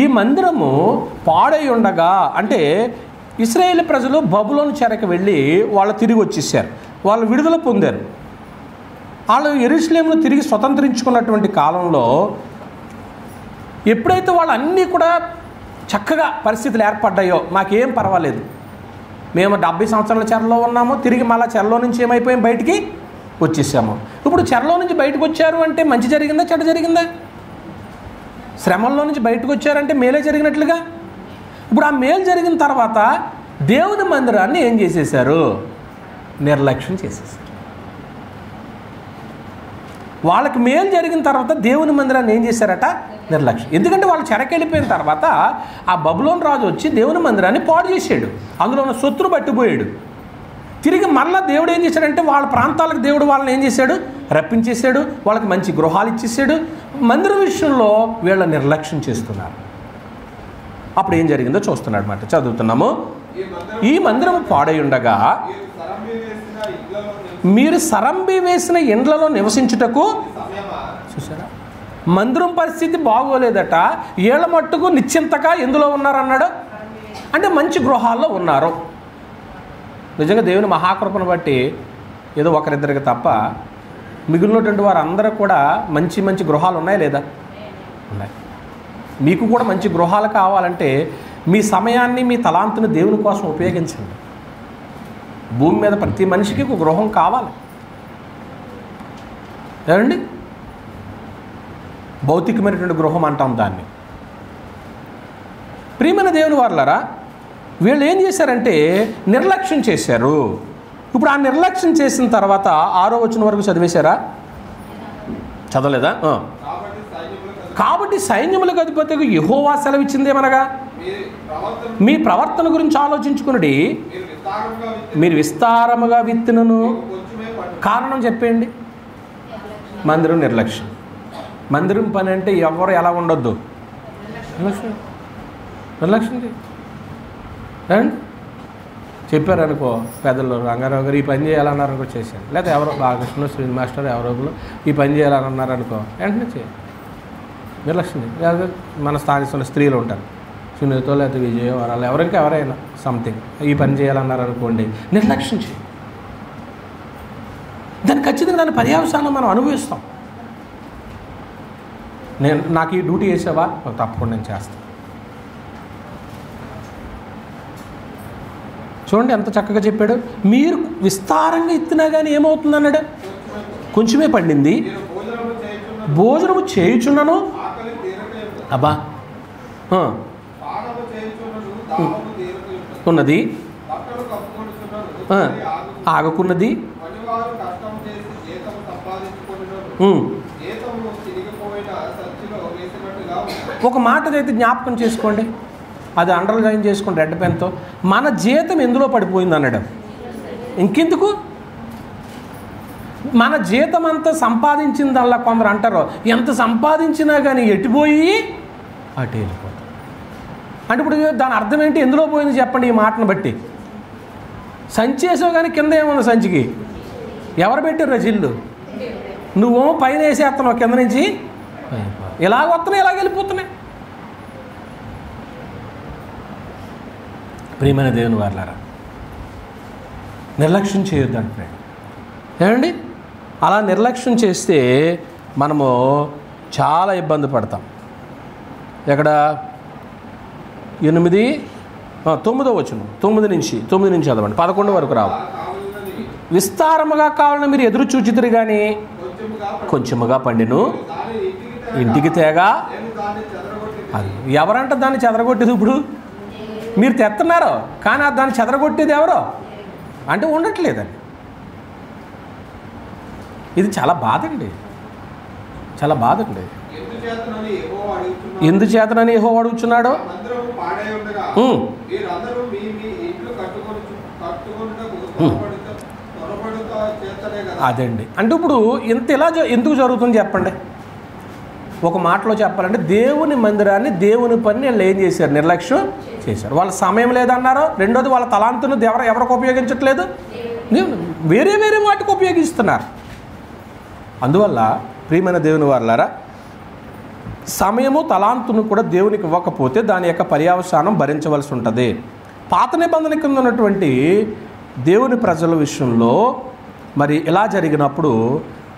ఈ మందిరము పాడై ఉండగా, అంటే ఇశ్రాయేలు ప్రజలు బబులోను చెరకు వెళ్ళి వాళ్ళు తిరిగి వచ్చేసారు, వాళ్ళు విడుదల పొందారు. వాళ్ళు యెరూషలేమును తిరిగి స్వతంత్రించుకున్నటువంటి కాలంలో ఎప్పుడైతే వాళ్ళు అన్నీ కూడా చక్కగా పరిస్థితులు ఏర్పడ్డాయో, మాకేం పర్వాలేదు, మేము 70 సంవత్సరాల చెరలో ఉన్నాము, తిరిగి మళ్ళీ చెరలో నుంచి ఏమైపోయాం, బయటికి వచ్చేసాము. ఇప్పుడు చెరలో నుంచి బయటకు వచ్చారు అంటే మంచి జరిగిందా, చెడ్డ జరిగిందా? శ్రమల్లో నుంచి బయటకు వచ్చారంటే మేలే జరిగినట్లుగా. ఇప్పుడు ఆ మేలు జరిగిన తర్వాత దేవుని మందిరాన్ని ఏం చేసేసారు? నిర్లక్ష్యం చేసేసారు. వాళ్ళకి మేలు జరిగిన తర్వాత దేవుని మందిరాన్ని ఏం చేశారట? నిర్లక్ష్యం. ఎందుకంటే వాళ్ళు చెరకెళ్ళిపోయిన తర్వాత ఆ బబులోను రాజు వచ్చి దేవుని మందిరాన్ని పాడు చేశాడు, అందులో ఉన్న సొత్తును పట్టిపోయాడు. తిరిగి మరలా దేవుడు ఏం చేశాడంటే వాళ్ళ ప్రాంతాలకు దేవుడు వాళ్ళని ఏం చేశాడు? రప్పించేశాడు, వాళ్ళకి మంచి గృహాలు ఇచ్చేసాడు. మందిరం విషయంలో వీళ్ళ నిర్లక్ష్యం చేస్తున్నారు. అప్పుడు ఏం జరిగిందో చూస్తున్నాడు అన్నమాట. చదువుతున్నాము. ఈ మందిరం పాడై ఉండగా మీరు సరంబి వేసిన ఇండ్లలో నివసించుటకు, చూసారా, మందిరం పరిస్థితి బాగోలేదట, ఏళ్ళ మట్టుకు నిశ్చింతగా ఎందులో ఉన్నారన్నాడు? అంటే మంచి గృహాల్లో ఉన్నారు. నిజంగా దేవుని మహాకృపను బట్టి ఏదో ఒకరిద్దరికి తప్ప మిగిలినటువంటి వారందరూ కూడా మంచి మంచి గృహాలు ఉన్నాయా లేదా? ఉన్నాయి. మీకు కూడా మంచి గృహాలు కావాలంటే మీ సమయాన్ని, మీ తలాంతుని దేవుని కోసం ఉపయోగించండి. భూమి మీద ప్రతి మనిషికి ఒక గృహం కావాలి. ఏమండి? భౌతికమైనటువంటి గృహం అంటాం దాన్ని. ప్రియమైన దేవుని వారలారా, వీళ్ళు ఏం చేశారంటే నిర్లక్ష్యం చేశారు. ఇప్పుడు ఆ నిర్లక్ష్యం చేసిన తర్వాత 6వ వచనం వరకు చదివేశారా? చదవలేదా? కాబట్టి సైన్యములకు అధిపతికి యెహోవా సెలవిచ్చిందేమనగా, మీ ప్రవర్తన గురించి ఆలోచించుకునుడి, మీరు విస్తారముగా విత్తునను. కారణం చెప్పండి. మందిరం నిర్లక్ష్యం. మందిరం పని అంటే ఎవరు ఎలా ఉండొద్దు, నిర్లక్ష్యం అండ్ చెప్పారనుకో, పెద్దలు రంగారావు గారు ఈ పని చేయాలన్నారనుకో, చేశాను. లేదా ఎవరో బాలకృష్ణ, శ్రీ మాస్టర్ ఎవరో ఈ పని చేయాలన్నారనుకో, వెంటనే చేయాలి. నిర్లక్ష్యం. లేదా మన స్థానిక స్త్రీలు ఉంటారు, సునీతో లేదా విజయ వరాలు, ఎవరైనా సంథింగ్ ఈ పని చేయాలన్నారనుకోండి, నిర్లక్ష్యం చేయాలి. దాన్ని ఖచ్చితంగా దాని పర్యవసానం మనం అనుభవిస్తాం. నాకు ఈ డ్యూటీ చేసావా, తప్పకుండా నేను చేస్తాను. చూడండి ఎంత చక్కగా చెప్పాడు. మీరు విస్తారంగా ఇచ్చినా కానీ ఏమవుతుంది అన్నాడు? కొంచెమే పండింది. భోజనము చేయుచున్నాను. అబ్బా ఉన్నది. ఆగుకున్నది. ఒక మాట అయితే జ్ఞాపకం చేసుకోండి, అది అండర్లైన్ చేసుకోండి రెడ్ పెన్తో. మన జీతం ఎందులో పడిపోయింది అన్నాడు. ఇంకెందుకు? మన జీతం అంతా సంపాదించిందల్లా కొందరు అంటారు, ఎంత సంపాదించినా కానీ ఎటుపోయి అటు వెళ్ళిపోతాం అంటే ఇప్పుడు దాని అర్థం ఏంటి? ఎందులో పోయింది చెప్పండి ఈ మాటను బట్టి. సంచి వేసావు కానీ కింద ఏముంది సంచికి? ఎవరు పెట్టారు జిల్లు? నువ్వు పైన వేసేస్తున్నావు, కింద నుంచి ఇలాగ వస్తున్నాయి, ఇలాగ వెళ్ళిపోతున్నాయి. ప్రియమైన దేవుని వారలారా, నిర్లక్ష్యం చేయొద్దు అంటున్నాడు. ఏమండి, అలా నిర్లక్ష్యం చేస్తే మనము చాలా ఇబ్బంది పడతాం. ఎక్కడ 9వ వచనం, 9 నుంచి చదవండి, 11 వరకు రావు. విస్తారముగా కావాలని మీరు ఎదురు చూచితురు కానీ కొంచెముగా పండిను ఇంటికి తేగా. అది ఎవరంట దాన్ని చెదరగొట్టేది? ఇప్పుడు మీరు తెస్తున్నారు కానీ దాన్ని చెదరగొట్టేది ఎవరో అంటే ఉండట్లేదండి. ఇది చాలా బాధ అండి, చాలా బాధ అండి. ఎందుచేతనని యెహోవా అడుగుచున్నాడు? అదండి. అంటే ఇప్పుడు ఇంత ఇలా ఎందుకు జరుగుతుంది చెప్పండి? ఒక మాటలో చెప్పాలంటే దేవుని మందిరాన్ని, దేవుని పని వీళ్ళు ఏం చేశారు? నిర్లక్ష్యం చేశారు. వాళ్ళ సమయం లేదన్నారు. రెండోది, వాళ్ళ తలాంతును ఎవరికి ఉపయోగించట్లేదు, వేరే వేరే వాటికి ఉపయోగిస్తున్నారు. అందువల్ల ప్రియమైన దేవుని వారలారా, సమయము తలాంతును కూడా దేవునికి ఇవ్వకపోతే దాని యొక్క పర్యవసానం భరించవలసి ఉంటుంది. పాత నిబంధన కింద ఉన్నటువంటి దేవుని ప్రజల విషయంలో మరి ఇలా జరిగినప్పుడు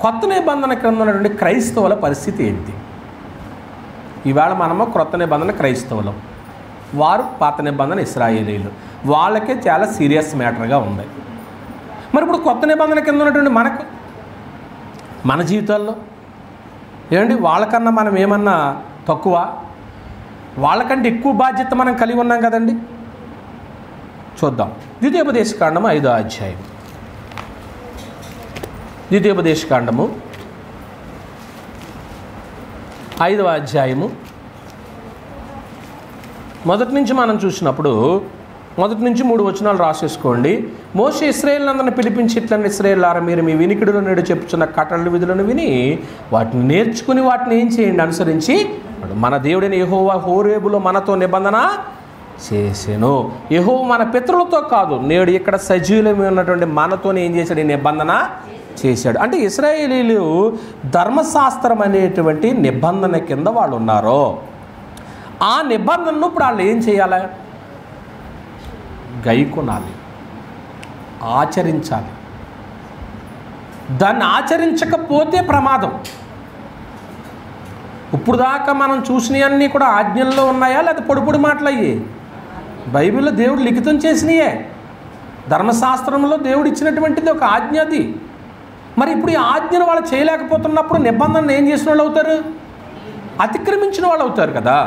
కొత్త నిబంధన కింద ఉన్నటువంటి క్రైస్తవుల పరిస్థితి ఏంటి? ఈవేళ మనము క్రొత్త నిబంధన క్రైస్తవులం, వారు పాత నిబంధన ఇశ్రాయేలీలు. వాళ్ళకే చాలా సీరియస్ మ్యాటర్గా ఉంది. మరి ఇప్పుడు కొత్త నిబంధన కింద ఉన్నటువంటి మన జీవితాల్లో ఏమండి, వాళ్ళకన్నా మనం ఏమన్నా తక్కువ? వాళ్ళకంటే ఎక్కువ బాధ్యత మనం కలిగి ఉన్నాం కదండి. చూద్దాం, ద్వితీయోపదేశకాండము 5వ అధ్యాయం. ద్వితీయోపదేశకాండము 5వ అధ్యాయము మొదటి నుంచి మనం చూసినప్పుడు, మొదటి నుంచి 3 వచనాలు రాసేసుకోండి. మోషే ఇశ్రాయేలునందరిని పిలిపించి ఇట్లని, ఇశ్రాయేలులారా, మీరు మీ వినికిడులో నేడు చెప్పుచున్న కట్టడలు విధులను విని వాటిని నేర్చుకుని వాటిని ఏం చేయండి? అనుసరించి మన దేవుడైన యెహోవా హోరేబులో మనతో నిబంధన చేసెను. యెహోవా మన పితరులతో కాదు, నేడు ఇక్కడ సజీవులమై ఉన్నటువంటి మనతోనే ఏం చేశాడు? ఈ నిబంధన చేశాడు. అంటే ఇశ్రాయేలీలు ధర్మశాస్త్రం అనేటువంటి నిబంధన కింద వాళ్ళు ఉన్నారు. ఆ నిబంధనను ఇప్పుడు వాళ్ళు ఏం చేయాలి? గైకొనాలి, ఆచరించాలి. దాన్ని ఆచరించకపోతే ప్రమాదం. ఇప్పుడు దాకా మనం చూసినవన్నీ కూడా ఆజ్ఞల్లో ఉన్నాయా లేదా పొడి మాటలు అయ్యి? బైబిల్లో దేవుడు లిఖితం చేసినయే. ధర్మశాస్త్రంలో దేవుడు ఇచ్చినటువంటిది ఒక ఆజ్ఞ అది. మరి ఇప్పుడు ఈ ఆజ్ఞను వాళ్ళు చేయలేకపోతున్నప్పుడు నిబంధనను ఏం చేసిన వాళ్ళు అవుతారు? అతిక్రమించిన వాళ్ళు అవుతారు కదా.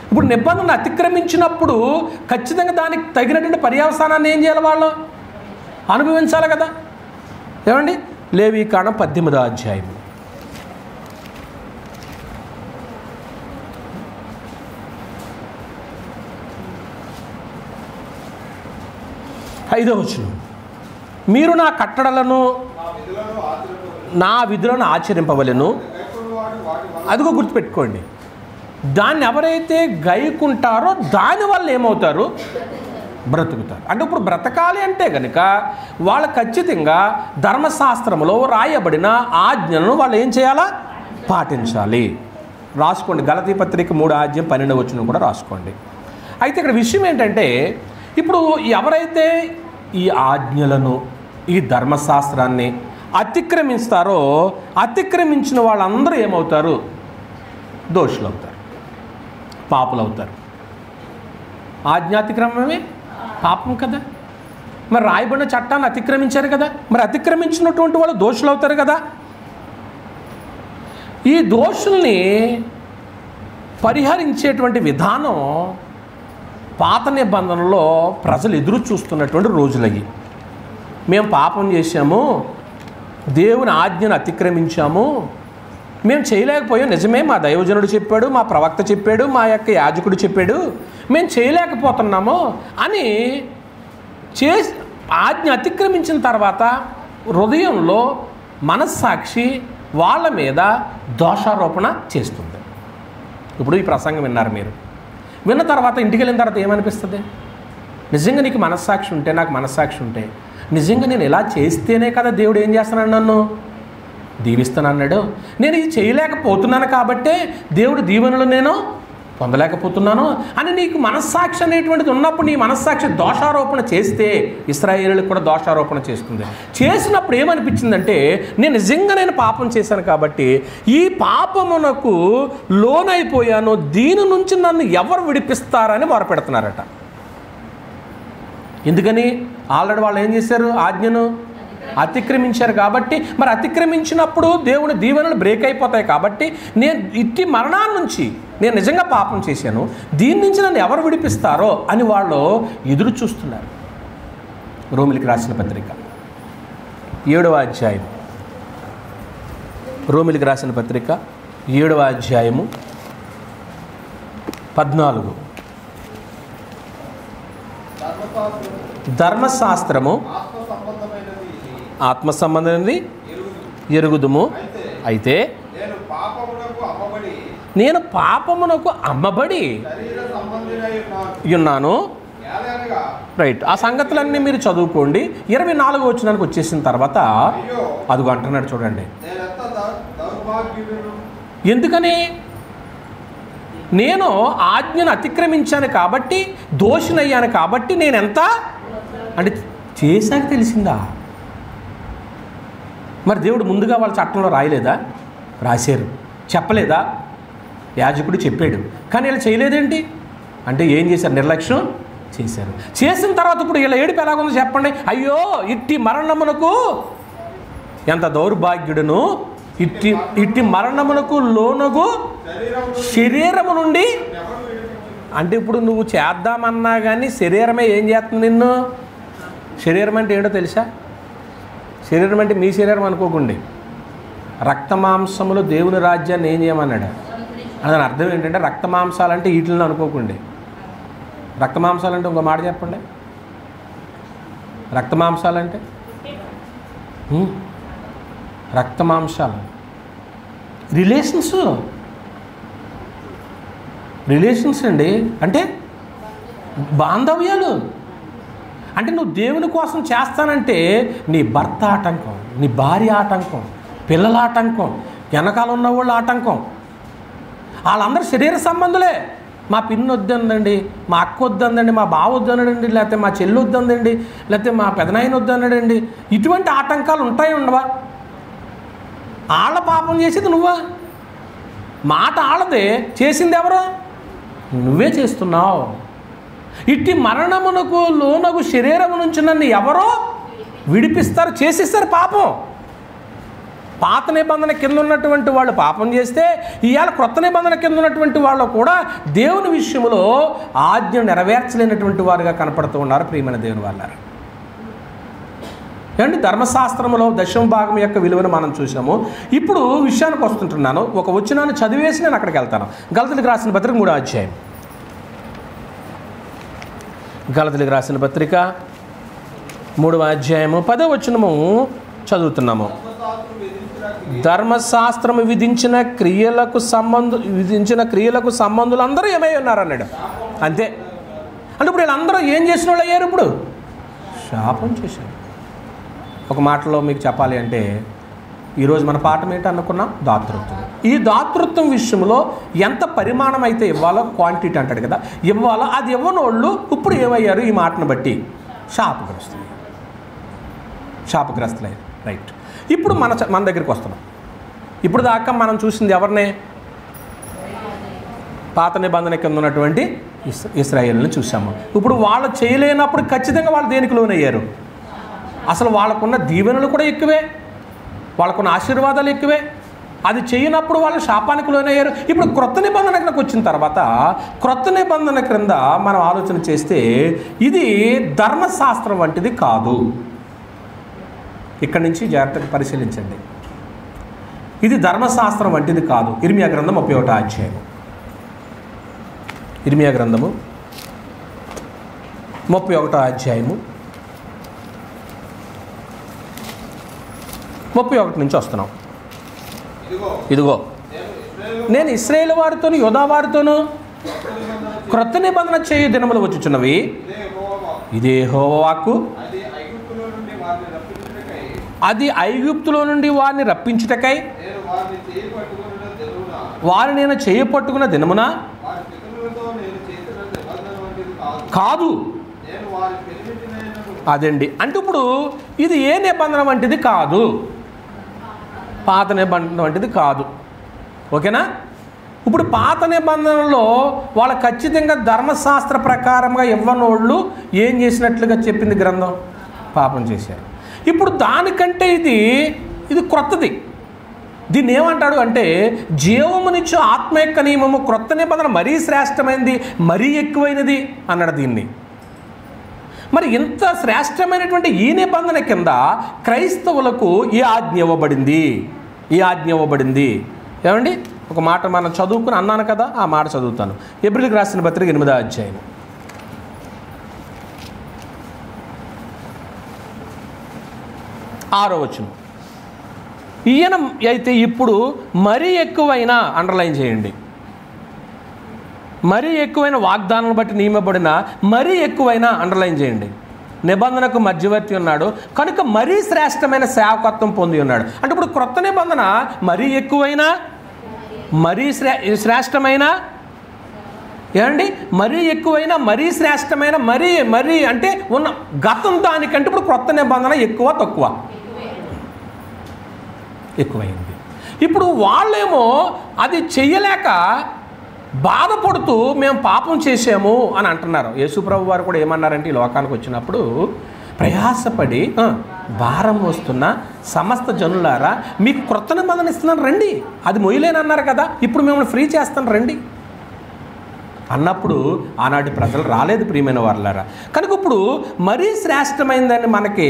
ఇప్పుడు నిబంధనను అతిక్రమించినప్పుడు ఖచ్చితంగా దానికి తగినటువంటి పర్యవసానాన్ని ఏం చేయాలి? వాళ్ళు అనుభవించాలి కదా. ఏమండి, లేవీకాండం 18వ అధ్యాయం. ఐదవ వచనం, మీరు నా కట్టడలను నా విధులను ఆచరింపవలెను. అదిగో గుర్తుపెట్టుకోండి, దాన్ని ఎవరైతే గైకుంటారో దానివల్ల ఏమవుతారు? బ్రతుకుతారు. అంటే ఇప్పుడు బ్రతకాలి అంటే కనుక వాళ్ళు ఖచ్చితంగా ధర్మశాస్త్రంలో రాయబడిన ఆజ్ఞలను వాళ్ళు ఏం చేయాలా? పాటించాలి. రాసుకోండి, గలతీ పత్రిక 3వ అధ్యాయం 12వ వచనం కూడా రాసుకోండి. అయితే ఇక్కడ విషయం ఏంటంటే, ఇప్పుడు ఎవరైతే ఈ ఆజ్ఞలను, ఈ ధర్మశాస్త్రాన్ని అతిక్రమిస్తారో, అతిక్రమించిన వాళ్ళందరూ ఏమవుతారు? దోషులు అవుతారు, పాపులు అవుతారు. ఆజ్ఞాతిక్రమమే పాపం కదా. మరి రాయబడిన చట్టాన్ని అతిక్రమించారు కదా, మరి అతిక్రమించినటువంటి వాళ్ళు దోషులు అవుతారు కదా. ఈ దోషుల్ని పరిహరించేటువంటి విధానం పాత నిబంధనలో ప్రజలు ఎదురు చూస్తున్నటువంటి రోజులయ్యి. మేము పాపం చేశాము, దేవుని ఆజ్ఞను అతిక్రమించాము, మేము చేయలేకపోయాం, నిజమే మా దైవజనుడు చెప్పాడు, మా ప్రవక్త చెప్పాడు, మా యొక్క యాజకుడు చెప్పాడు, మేము చేయలేకపోతున్నాము అని ఆజ్ఞ అతిక్రమించిన తర్వాత హృదయంలో మనస్సాక్షి వాళ్ళ మీద దోషారోపణ చేస్తుంది. ఇప్పుడు ఈ ప్రసంగం విన్నారు మీరు, విన్న తర్వాత ఇంటికి వెళ్ళిన తర్వాత ఏమనిపిస్తుంది? నిజంగా నీకు మనస్సాక్షి ఉంటే, నాకు మనస్సాక్షి ఉంటే, నిజంగా నేను ఇలా చేస్తేనే కదా దేవుడు ఏం చేస్తున్నాడు, నన్ను దీవిస్తానన్నాడు. నేను ఇది చేయలేకపోతున్నాను కాబట్టే దేవుడు దీవెనలు నేను పొందలేకపోతున్నాను అని నీకు మనస్సాక్షి అనేటువంటిది ఉన్నప్పుడు నీ మనస్సాక్షి దోషారోపణ చేస్తే, ఇశ్రాయేలులకు కూడా దోషారోపణ చేస్తుంది. చేసినప్పుడు ఏమనిపించిందంటే, నేను పాపం చేశాను కాబట్టి ఈ పాపమునకు లోనైపోయాను, దీని నుంచి నన్ను ఎవరు విడిపిస్తారని మొరపెడుతున్నారట. ఎందుకని? ఆల్రెడీ వాళ్ళు ఏం చేశారు? ఆజ్ఞను అతిక్రమించారు కాబట్టి. మరి అతిక్రమించినప్పుడు దేవుని దీవెనలు బ్రేక్ అయిపోతాయి కాబట్టి నేను ఇట్టి మరణాన్ని నుంచి నేను నిజంగా పాపం చేశాను, దీని నుంచి నన్ను ఎవరు విడిపిస్తారో అని వాళ్ళు ఎదురు చూస్తున్నారు. రోమిలికి రాసిన పత్రిక 7వ అధ్యాయం, రోమిలికి రాసిన పత్రిక 7వ అధ్యాయము 14. ధర్మశాస్త్రము ఆత్మ సంబంధమైనది ఎరుగుదుము, అయితే నేను పాపమునకు అమ్మబడి ఉన్నాను. రైట్, ఆ సంగతులన్నీ మీరు చదువుకోండి. 24వ వచనానికి వచ్చేసిన తర్వాత అదిగో అంటున్నాడు చూడండి. ఎందుకని? నేను ఆజ్ఞను అతిక్రమించాను కాబట్టి, దోషినయ్యాను కాబట్టి నేనెంత అంటే చేశాక తెలిసిందా? మరి దేవుడు ముందుగా వాళ్ళ చట్టంలో రాయలేదా? రాశారు. చెప్పలేదా? యాజకుడు చెప్పాడు. కానీ వీళ్ళు చేయలేదేంటి అంటే ఏం చేశారు? నిర్లక్ష్యం చేశారు. చేసిన తర్వాత ఇప్పుడు వీళ్ళ ఏడుపు ఎలాగుందో చెప్పండి. అయ్యో ఇట్టి మరణమునకు ఎంత దౌర్భాగ్యుడును, ఇట్టి మరణమునకు లోనగు శరీరము నుండి. అంటే ఇప్పుడు నువ్వు చేద్దామన్నా కానీ శరీరమే ఏం చేస్తుంది నిన్ను? శరీరం అంటే ఏంటో తెలుసా? శరీరం అంటే మీ శరీరం అనుకోకండి. రక్తమాంసములు దేవుని రాజ్యాన్ని ఏం చేయమన్నాడు? దాని అర్థం ఏంటంటే రక్తమాంసాలు అంటే వీటిని అనుకోకండి. రక్తమాంసాలు అంటే ఇంకో మాట చెప్పండి. రక్తమాంసాలంటే రక్తమాంసాలు రిలేషన్స్ అండి. అంటే బాంధవ్యాలు. అంటే నువ్వు దేవుని కోసం చేస్తానంటే నీ భర్త ఆటంకం, నీ భార్య ఆటంకం, పిల్లల ఆటంకం, వెనకాల ఉన్న వాళ్ళు ఆటంకం. వాళ్ళందరూ శరీర సంబంధులే. మా పిన్ని వద్దందండి, మా అక్క వద్దందండి, మా బావ వద్దన్నాడండి, లేకపోతే మా చెల్లి వద్దందండి, లేకపోతే మా పెదనాయన వద్దన్నాడండి. ఇటువంటి ఆటంకాలు ఉంటాయి ఉండవా? వాళ్ళ పాపం చేసేది నువ్వా? మాట ఆళ్ళదే, చేసింది ఎవరు? నువ్వే చేస్తున్నావు. ఇట్టి మరణమునకు లోనగు శరీరము నుంచి నన్ను ఎవరో విడిపిస్తారు, చేసిస్తారు. పాపం పాత నిబంధన కింద ఉన్నటువంటి వాళ్ళు పాపం చేస్తే ఇవాళ క్రొత్త నిబంధన కింద ఉన్నటువంటి వాళ్ళు కూడా దేవుని విషయంలో ఆజ్ఞ నెరవేర్చలేనటువంటి వారుగా కనపడుతూ ఉన్నారు. ప్రియమైన దేవుని వాళ్ళారు. ఏమండి, ధర్మశాస్త్రంలో 10వ భాగం యొక్క విలువను మనం చూసాము. ఇప్పుడు విషయానికి వస్తుంటున్నాను. ఒక వచనాన్ని చదివేసి నేను అక్కడికి వెళ్తాను. గలతీయులకు రాసిన పత్రిక 3వ అధ్యాయం. గలతీయులకు రాసిన పత్రిక 3వ అధ్యాయము 10వ వచనము చదువుతున్నాము. ధర్మశాస్త్రము విధించిన క్రియలకు సంబంధులు అందరూ ఏమై ఉన్నారు అన్నాడు. అంతే. అంటే ఇప్పుడు వీళ్ళందరూ ఏం చేసిన వాళ్ళు అయ్యారు? ఇప్పుడు శాపం చేశారు. ఒక మాటలో మీకు చెప్పాలి అంటే ఈరోజు మన పాఠం ఏంటి అనుకున్నాం? దాతృత్వం. ఈ దాతృత్వం విషయంలో ఎంత పరిమాణం అయితే ఇవ్వాలో, క్వాంటిటీ అంటాడు కదా, ఇవ్వాలో అది ఇవ్వనోళ్ళు ఇప్పుడు ఏమయ్యారు? ఈ మాటను బట్టి శాపగ్రస్తులయ్యారు. రైట్. ఇప్పుడు మన దగ్గరికి వస్తున్నాం. ఇప్పుడు దాకా మనం చూసింది ఎవరినే? పాత నిబంధన కింద ఉన్నటువంటి ఇశ్రాయేలుని చూసాము. ఇప్పుడు వాళ్ళు చేయలేనప్పుడు ఖచ్చితంగా వాళ్ళు దేనికి లోనయ్యారు? అసలు వాళ్ళకున్న దీవెనలు కూడా ఎక్కువే, వాళ్ళకున్న ఆశీర్వాదాలు ఎక్కువే. అది చేయనప్పుడు వాళ్ళు శాపానికి లోనయ్యారు. ఇప్పుడు క్రొత్త నిబంధన క్రిందకు వచ్చిన తర్వాత క్రొత్త నిబంధన క్రింద మనం ఆలోచన చేస్తే ఇది ధర్మశాస్త్రం వంటిది కాదు. ఇక్కడి నుంచి జాగ్రత్తగా పరిశీలించండి. ఇది ధర్మశాస్త్రం వంటిది కాదు. ఇర్మియా గ్రంథం 31వ అధ్యాయం. ఇర్మియా గ్రంథము 31వ అధ్యాయము 31 నుంచి వస్తున్నాం. ఇదిగో నేను ఇశ్రాయేలు వారితోను యూదా వారితోను క్రొత్త నిబంధన చేయు దినములు వచ్చుచున్నవి. ఇదే యెహోవా వాక్కు. అది ఐగుప్తులో నుండి వారిని రప్పించుటకై వారిని నేను చేయపట్టుకున్న దినమున కాదు. అదండి. అంటే ఇప్పుడు ఇది ఏ నిబంధన వంటిది కాదు, పాత నిబంధన వంటిది కాదు. ఓకేనా? ఇప్పుడు పాత నిబంధనలో వాళ్ళు ఖచ్చితంగా ధర్మశాస్త్ర ప్రకారంగా ఇవ్వనోళ్ళు ఏం చేసినట్లుగా చెప్పింది గ్రంథం, పాపం చేశారు. ఇప్పుడు దానికంటే ఇది క్రొత్తది. దీన్ని ఏమంటాడు అంటే జీవమునిచ్చు ఆత్మ యొక్క నియమము క్రొత్త నిబంధన మరీ శ్రేష్టమైనది, మరీ ఎక్కువైనది అన్నాడు దీన్ని. మరి ఇంత శ్రేష్టమైనటువంటి ఈ నిబంధన కింద క్రైస్తవులకు ఈ ఆజ్ఞ ఇవ్వబడింది. ఏమండి? ఒక మాట మనం చదువుకుని అన్నాను కదా, ఆ మాట చదువుతాను. హెబ్రీయులకు రాసిన పత్రిక 8వ అధ్యాయం 6వ వచనం. ఈయన అయితే ఇప్పుడు మరీ ఎక్కువైన, అండర్లైన్ చేయండి, మరీ ఎక్కువైన వాగ్దానాలను బట్టి నియమబడిన మరీ ఎక్కువైన, అండర్లైన్ చేయండి, నిబంధనకు మధ్యవర్తి ఉన్నాడు కనుక మరీ శ్రేష్టమైన సేవకత్వం పొంది ఉన్నాడు. అంటే ఇప్పుడు క్రొత్త నిబంధన మరీ ఎక్కువైన, మరీ శ్రేష్టమైన, ఏమండి, మరీ ఎక్కువైన, మరీ శ్రేష్టమైన, మరీ అంటే ఉన్న గతం దానికంటే ఇప్పుడు క్రొత్త నిబంధన ఎక్కువైంది. ఇప్పుడు వాళ్ళేమో అది చెయ్యలేక బాధపడుతూ మేము పాపం చేసాము అని అంటున్నారు. యేసుప్రభు వారు కూడా ఏమన్నారంటే ఈ లోకానికి వచ్చినప్పుడు ప్రయాసపడి భారం వస్తున్న సమస్త జనులారా మీకు క్రొత్త నిబంధన ఇస్తున్నాను రండి, అది మొయ్యలేనన్నారు కదా, ఇప్పుడు మిమ్మల్ని ఫ్రీ చేస్తాను రండి అన్నప్పుడు ఆనాటి ప్రజలు రాలేదు ప్రియమైన వారులారా. కనుక ఇప్పుడు మరీ శ్రేష్టమైందని మనకి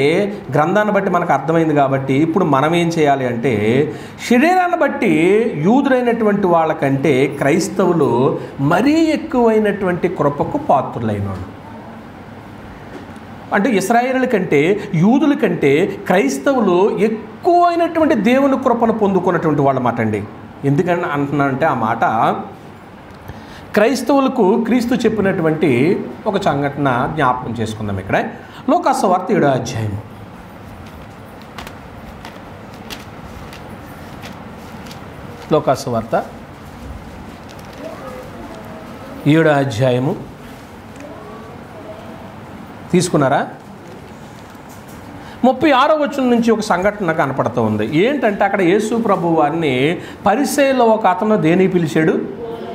గ్రంథాన్ని బట్టి మనకు అర్థమైంది. కాబట్టి ఇప్పుడు మనం ఏం చేయాలి అంటే శరీరాన్ని బట్టి యూదులైనటువంటి వాళ్ళకంటే క్రైస్తవులు మరీ ఎక్కువైనటువంటి కృపకు పాత్రులైన వాళ్ళు. అంటే ఇశ్రాయేలుల కంటే యూదుల కంటే క్రైస్తవులు ఎక్కువైనటువంటి దేవుని కృపను పొందుకున్నటువంటి వాళ్ళ మాట అండి. ఎందుకని అంటున్నానంటే ఆ మాట క్రైస్తవులకు క్రీస్తు చెప్పినటువంటి ఒక సంఘటన జ్ఞాపకం చేసుకుందాం. ఇక్కడ లూకాసు వార్త 7వ అధ్యాయం. లూకాసు వార్త 7వ అధ్యాయము తీసుకున్నారా? 36వ వచనం నుంచి ఒక సంఘటన కనపడుతూ ఉంది. ఏంటంటే అక్కడ యేసు ప్రభు వారిని పరిసయ్యుల్లో ఒక అతను దేనికి పిలిచాడు?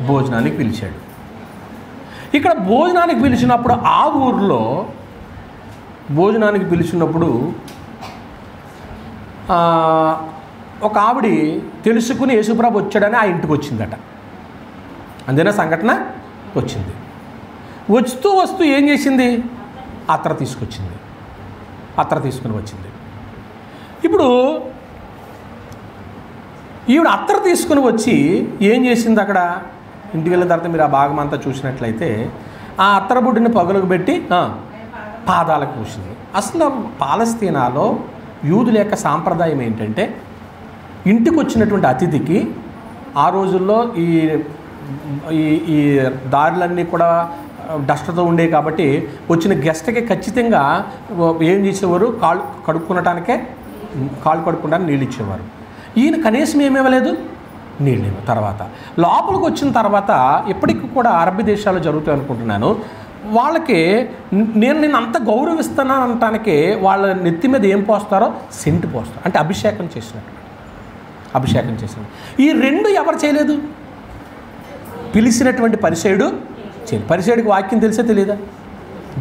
భోజనానికి పిలిచాడు. ఇక్కడ భోజనానికి పిలిచినప్పుడు ఆ ఊరిలో భోజనానికి పిలిచినప్పుడు ఒక ఆవిడ తెలుసుకుని యేసుప్రభు వచ్చాడని ఆ ఇంటికి వచ్చిందట. అంతేనా సంఘటన? వచ్చింది. వస్తూ ఏం చేసింది? అత్తర తీసుకొచ్చింది. అత్తర తీసుకుని వచ్చింది. ఇప్పుడు ఈవిడ అత్తర తీసుకుని వచ్చి ఏం చేసింది? అక్కడ ఇంటికి వెళ్ళిన తర్వాత మీరు ఆ భాగం అంతా చూసినట్లయితే ఆ అత్తర బుడ్డిని పగులకు పెట్టి పాదాలకు పూసింది. అసలు పాలస్తీనాలో యూదుల యొక్క సాంప్రదాయం ఏంటంటే ఇంటికి వచ్చినటువంటి అతిథికి ఆ రోజుల్లో ఈ దారులన్నీ కూడా డస్ట్తో ఉండేవి కాబట్టి వచ్చిన గెస్ట్కి ఖచ్చితంగా ఏం చేసేవారు? కాళ్ళు కడుక్కోవడానికి నీళ్ళు ఇచ్చేవారు. ఈయన కనీసం ఏమి ఇవ్వలేదు, నీళ్ళు. తర్వాత లోపలికి వచ్చిన తర్వాత ఇప్పటికి కూడా అరబ్ దేశాల్లో జరుగుతాయి అనుకుంటున్నాను. వాళ్ళకి నేను అంత గౌరవిస్తున్నాను అనటానికి వాళ్ళ నెత్తి మీద ఏం పోస్తారో? సెంటు పోస్తారు. అంటే అభిషేకం చేసినట్టు. ఈ రెండు ఎవరు చేయలేదు? పిలిచినటువంటి పరిసయ్యుడు చేయలేదు. పరిసయ్యుడికి వాక్యం తెలిసే తెలియదా?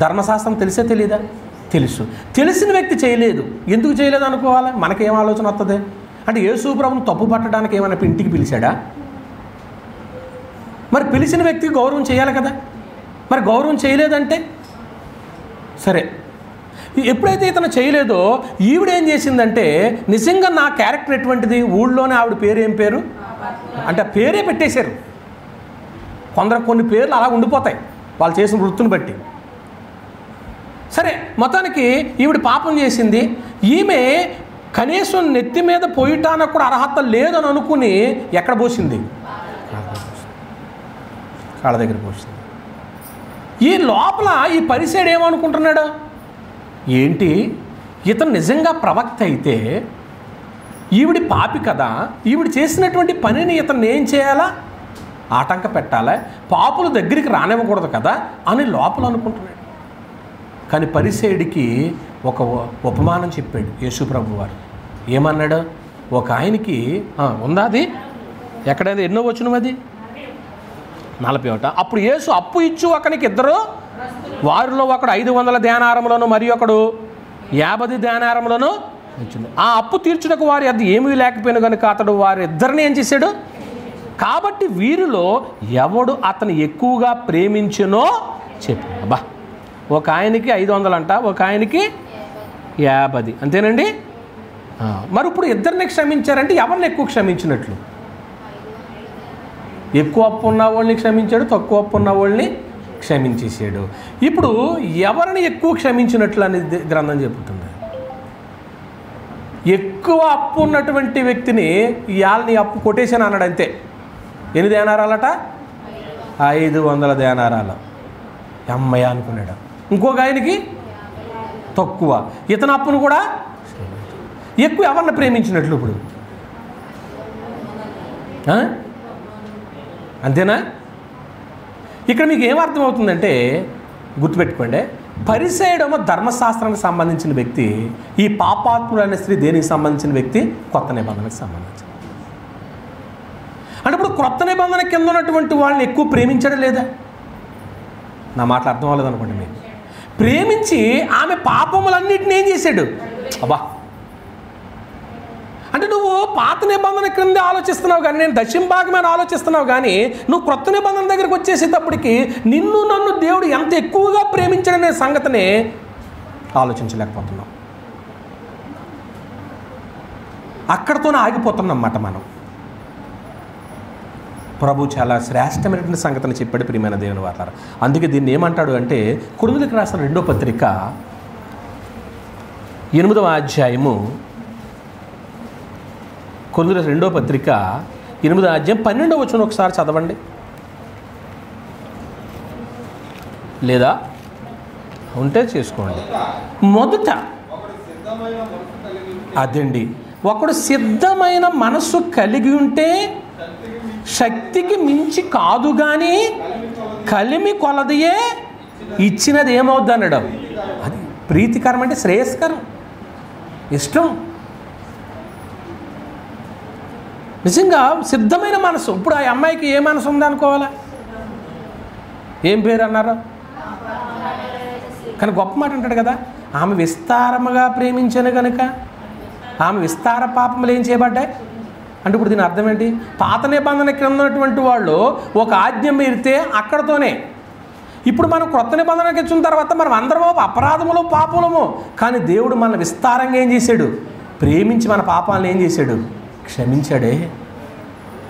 ధర్మశాస్త్రం తెలిసే తెలియదా? తెలుసు. తెలిసిన వ్యక్తి చేయలేదు. ఎందుకు చేయలేదు అనుకోవాలి? మనకేం ఆలోచన వస్తుంది అంటే యేసు ప్రభువును తప్పు పట్టడానికి ఏమైనా ఇంటికి పిలిచాడా? మరి పిలిచిన వ్యక్తికి గౌరవం చేయాలి కదా. మరి గౌరవం చేయలేదంటే సరే. ఎప్పుడైతే ఇతను చేయలేదో ఈవిడేం చేసిందంటే, నిజంగా నా క్యారెక్టర్ ఎటువంటిది, ఊళ్ళోనే ఆవిడ పేరు ఏం పేరు అంటే పేరే పెట్టేశారు. కొన్ని పేర్లు అలా ఉండిపోతాయి వాళ్ళు చేసిన వృత్తిని బట్టి. సరే, మొత్తానికి ఈవిడ పాపం చేసింది. ఈమె కనీసం నెత్తి మీద పోయటానికి కూడా అర్హత లేదని అనుకుని ఎక్కడ పోసింది? కాళ్ళ దగ్గర పోసింది. ఈ లోపల ఈ పరిసైడు ఏమనుకుంటున్నాడు, ఏంటి ఇతను నిజంగా ప్రవక్త అయితే ఈవిడి పాపి కదా, ఈవిడ చేసినటువంటి పనిని ఇతను ఏం చేయాలా, ఆటంక పెట్టాలా, పాపుల దగ్గరికి రానివ్వకూడదు కదా అని లోపల అనుకుంటున్నాడు. కానీ పరిసైడికి ఒక ఉపమానం చెప్పాడు యేసుప్రభు వారు. ఏమన్నాడు? ఒక ఆయనకి ఉందా, అది ఎక్కడైనా ఎన్నో వచనం, అది 41. అప్పుడు యేసు అప్పు ఇచ్చు ఒకనికి ఇద్దరు, వారిలో ఒకడు 500 దేనారములను మరి ఒకడు 50 దేనారములను ఇచ్చింది. ఆ అప్పు తీర్చుటకు వారి అది ఏమీ లేకపోయినా కనుక అతడు వారిద్దరిని ఏం చేశాడు? కాబట్టి వీరిలో ఎవడు అతను ఎక్కువగా ప్రేమించునో చెప్పి. అబ్బా, ఒక ఆయనకి 500 అంట, ఒక ఆయనకి 50, అంతేనండి. మరి ఇప్పుడు ఇద్దరిని క్షమించారంటే ఎవరిని ఎక్కువ క్షమించినట్లు? ఎక్కువ అప్పు ఉన్న వాళ్ళని క్షమించాడు, తక్కువ అప్పు ఉన్న వాళ్ళని క్షమించేసాడు. ఇప్పుడు ఎవరిని ఎక్కువ క్షమించినట్లు అనేది గ్రంథం చెబుతుంది. ఎక్కువ అప్పు ఉన్నటువంటి వ్యక్తిని ఇవాళని అప్పు కొట్టేసాను అన్నాడు, అంతే. ఎన్ని దేనారాలట? 500 దేనారాలు. అమ్మయ్య అనుకున్నాడు. ఇంకొక ఆయనకి తక్కువ, ఇతను అప్పును కూడా ఎక్కువ. ఎవరిని ప్రేమించినట్లు ఇప్పుడు? అంతేనా? ఇక్కడ మీకు ఏమర్థమవుతుందంటే, గుర్తుపెట్టుకోండి, పరిసయ్యుడేమో ధర్మశాస్త్రానికి సంబంధించిన వ్యక్తి, ఈ పాపాత్ముడైన స్త్రీ దేనికి సంబంధించిన వ్యక్తి? కొత్త నిబంధనకు సంబంధించిన. అంటే ఇప్పుడు కొత్త నిబంధన కింద ఉన్నటువంటి వాళ్ళని ఎక్కువ ప్రేమించడం లేదా? నా మాటలు అర్థం అవ్వలేదు అనుకోండి మీకు. ప్రేమించి ఆమె పాపములన్నిటిని ఏం చేశాడు? అబ్బా, అంటే నువ్వు పాత నిబంధన క్రింద ఆలోచిస్తున్నావు కానీ, నేను దశంభాగమైన ఆలోచిస్తున్నావు కానీ, నువ్వు కొత్త నిబంధన దగ్గరికి వచ్చేసేటప్పటికి నిన్ను నన్ను దేవుడు ఎంత ఎక్కువగా ప్రేమించడనే సంగతిని ఆలోచించలేకపోతున్నాం. అక్కడతోనే ఆగిపోతున్నమాట మనం. ప్రభు చాలా శ్రేష్టమైనటువంటి సంగతిని చెప్పాడు ప్రియమైన దేవుని వారలారా. అందుకే దీన్ని ఏమంటాడు అంటే, కొరింథీయులకు రాసిన 2వ పత్రిక 8వ అధ్యాయము, కొరింథీయులకు 2వ పత్రిక 8వ అధ్యాయం 12వ వచనం ఒకసారి చదవండి. లేదా ఉంటే చేసుకోండి. మొదట అదండి, ఒకడు సిద్ధమైన మనస్సు కలిగి ఉంటే శక్తికి మించి కాదు కానీ కలిమి కొలదియే ఇచ్చినది ఏమవుద్ది అన్నాడు. అది ప్రీతికరం అంటే శ్రేయస్కరం, ఇష్టం. నిజంగా సిద్ధమైన మనసు. ఇప్పుడు ఆ అమ్మాయికి ఏ మనసు ఉందనుకోవాలా? ఏం పేరు అన్నారు? కానీ గొప్ప మాట అంటాడు కదా, ఆమె విస్తారముగా ప్రేమించను కనుక ఆమె విస్తార పాపములు ఏం చేయబడ్డాయి అంటే, ఇప్పుడు దీని అర్థం ఏంటి? పాత నిబంధన కింద ఉన్నటువంటి వాళ్ళు ఒక ఆజ్ఞ మీరితే అక్కడతోనే. ఇప్పుడు మనం కొత్త నిబంధనకి వచ్చిన తర్వాత మనం అందరము అపరాధములు పాపములము, కానీ దేవుడు మన విస్తారంగా ఏం చేశాడు? ప్రేమించి మన పాపాలను ఏం చేశాడు? క్షమించాడే.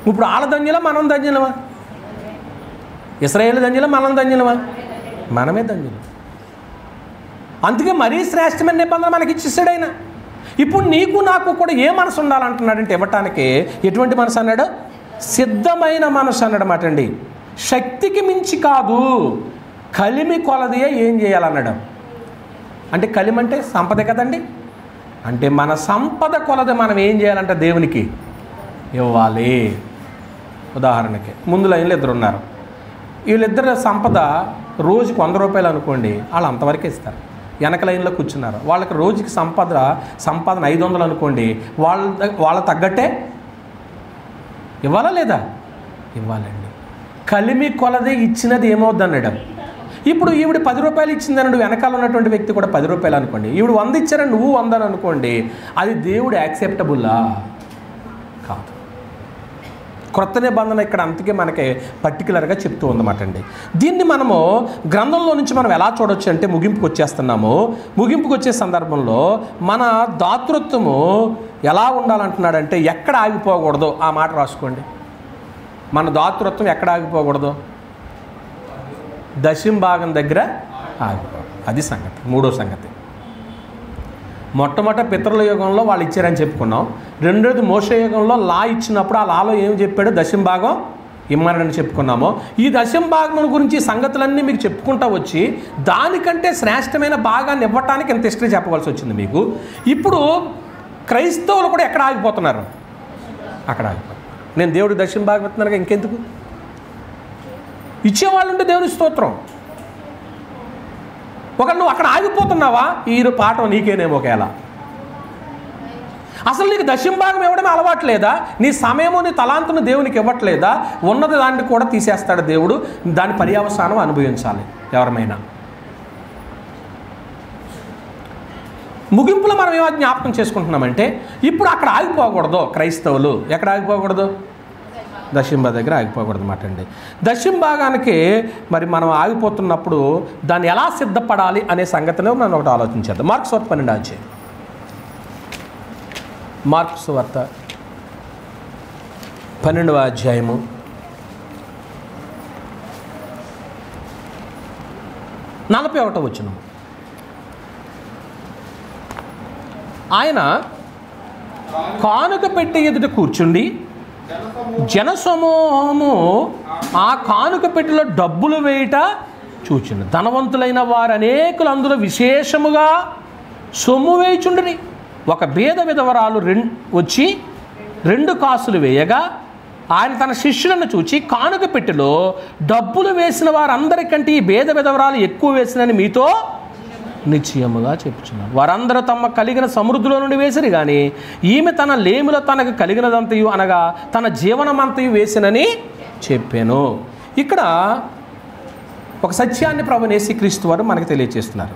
ఇప్పుడు వాళ్ళ ధన్యులా మనం ధన్యులమా? ఇశ్రాయేలు ధన్యులా మనం ధన్యులమా? మనమే ధన్యులు. అందుకే మరీ శ్రేష్టమైన నిబంధన మనకి ఇచ్చేసాడు ఆయన. ఇప్పుడు నీకు నాకు కూడా ఏ మనసు ఉండాలంటున్నాడంటే, ఇవ్వటానికి ఎటువంటి మనసు అన్నాడు? సిద్ధమైన మనసు అన్నాడు మాట అండి. శక్తికి మించి కాదు, కలిమి కొలదియే ఏం చేయాలన్నాడు. అంటే కలిమి అంటే సంపద కదండి. అంటే మన సంపద కొలది మనం ఏం చేయాలంటే దేవునికి ఇవ్వాలి. ఉదాహరణకి ముందు లైన్లో 2 ఉన్నారు. వీళ్ళిద్దరు సంపద రోజుకి 100 రూపాయలు అనుకోండి, వాళ్ళు అంతవరకే ఇస్తారు. వెనక లైన్లో కూర్చున్నారు, వాళ్ళకి రోజుకి సంపాదన 500 అనుకోండి, వాళ్ళ తగ్గట్టే ఇవ్వాలా లేదా? ఇవ్వాలండి. కలిమి కొలది ఇచ్చినది ఏమవుద్ది అన్నాడు. ఇప్పుడు ఈవిడ 10 రూపాయలు ఇచ్చిందన్నాడు, వెనకాల ఉన్నటువంటి వ్యక్తి కూడా 10 రూపాయలు అనుకోండి, ఈవిడ 100 ఇచ్చారని నువ్వు 100 అనుకోండి, అది దేవుడు యాక్సెప్టబుల్లా? కాదు. క్రొత్త నిబంధన ఇక్కడ అందుకే మనకి పర్టికులర్గా చెప్తూ ఉందన్నమాట అండి. దీన్ని మనము గ్రంథంలో నుంచి మనం ఎలా చూడొచ్చు అంటే ముగింపుకు వచ్చేస్తున్నాము. ముగింపుకు వచ్చే సందర్భంలో మన దాతృత్వము ఎలా ఉండాలంటున్నాడంటే ఎక్కడ ఆగిపోకూడదు. ఆ మాట రాసుకోండి. మన దాతృత్వం ఎక్కడ ఆగిపోకూడదు? దశమ భాగం దగ్గర ఆగిపోకూడదు. అది సంగతి. మూడో సంగతి, మొట్టమొదట పితరుల యుగంలో వాళ్ళు ఇచ్చారని చెప్పుకున్నాం. రెండోది మోషే యుగంలో లా ఇచ్చినప్పుడు ఆ లాలో ఏమి చెప్పాడు? దశమ భాగం ఇమ్మని చెప్పుకున్నాము. ఈ దశమ భాగం గురించి సంగతులన్నీ మీకు చెప్పుకుంటూ వచ్చి దానికంటే శ్రేష్టమైన భాగాన్ని ఇవ్వటానికి ఇంత హిస్టరీ చెప్పవలసి వచ్చింది మీకు. ఇప్పుడు క్రైస్తవులు కూడా ఎక్కడ ఆగిపోతున్నారు? అక్కడ ఆగిపోతున్నారు. నేను దేవుడికి దశమ భాగం ఇస్తున్నాను, ఇంకెందుకు? ఇచ్చేవాళ్ళు ఉంటే దేవుని స్తోత్రం. ఒక నువ్వు అక్కడ ఆగిపోతున్నావా? ఈ పాఠం నీకేనేమో ఒకవేళ. అసలు నీకు దశమ భాగం ఇవ్వడమే అలవాట్లేదా? నీ సమయము నీ తలాంతును దేవునికి ఇవ్వట్లేదా? ఉన్నది దాన్ని కూడా తీసేస్తాడు దేవుడు. దాని పర్యవసానం అనుభవించాలి ఎవరమైనా. ముగింపులో మనం ఏమో జ్ఞాపకం చేసుకుంటున్నామంటే ఇప్పుడు అక్కడ ఆగిపోకూడదు. క్రైస్తవులు ఎక్కడ ఆగిపోకూడదు? దశమ దగ్గర ఆగిపోకూడదు అన్నమాట అండి. దశమ భాగానికి మరి మనం ఆగిపోతున్నప్పుడు దాన్ని ఎలా సిద్ధపడాలి అనే సంగతిలో మనం ఒకటి ఆలోచించేద్దాం. మార్కు సువార్త 12వ అధ్యాయం. మార్కు సువార్త 12వ అధ్యాయము 41వ వచనం. ఆయన కానుక పెట్టి ఎదుట కూర్చుండి జనసమూహము ఆ కానుక పెట్టెలో డబ్బులు వేయట చూచుండు. ధనవంతులైన వారు అనేకులు అందులో విశేషముగా సొమ్ము వేయుచుండిరి. ఒక బీద విధవరాలు వచ్చి 2 కాసులు వేయగా ఆయన తన శిష్యులను చూచి కానుక పెట్టెలో డబ్బులు వేసిన వారందరికంటే ఈ బీద విధవరాలు ఎక్కువ వేసినని మీతో నిశ్చయముగా చెప్పుచున్నారు. వారందరూ తమ కలిగిన సమృద్ధిలో నుండి వేసిరి, కానీ ఈమె తన లేమిలో తనకు కలిగినదంతయు అనగా తన జీవనమంతయు వేసినని చెప్పాను. ఇక్కడ ఒక సత్యాన్ని ప్రభువైన యేసుక్రీస్తు వారు మనకు తెలియజేస్తున్నారు.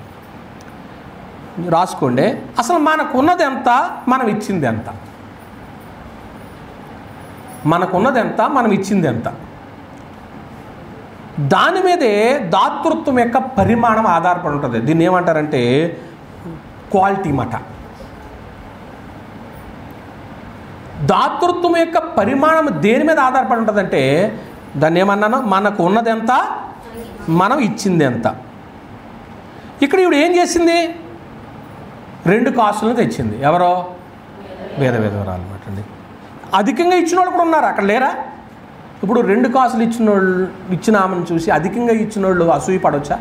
రాసుకోండి. అసలు మనకున్నది ఎంత, మనం ఇచ్చింది ఎంత? మనకున్నది ఎంత, మనం ఇచ్చింది ఎంత? దాని మీదే దాతృత్వం యొక్క పరిమాణం ఆధారపడి ఉంటుంది. దీన్ని ఏమంటారంటే క్వాలిటీ మాట. దాతృత్వం యొక్క పరిమాణం దేని మీద ఆధారపడి ఉంటుందంటే దాన్ని ఏమన్నాను? మనకు ఉన్నది ఎంత, మనం ఇచ్చింది ఎంత. ఇక్కడ ఇప్పుడు ఏం చేసింది? 2 కాసులను తెచ్చింది. ఎవరో? వేద విధవరాలు అన్నమాట అండి. అధికంగా ఇచ్చిన వాళ్ళు కూడా ఉన్నారు, అక్కడ లేరా? ఇప్పుడు 2 కాసులు ఇచ్చిన ఆమెను చూసి అధికంగా ఇచ్చిన వాళ్ళు అసూయ పడవచ్చా?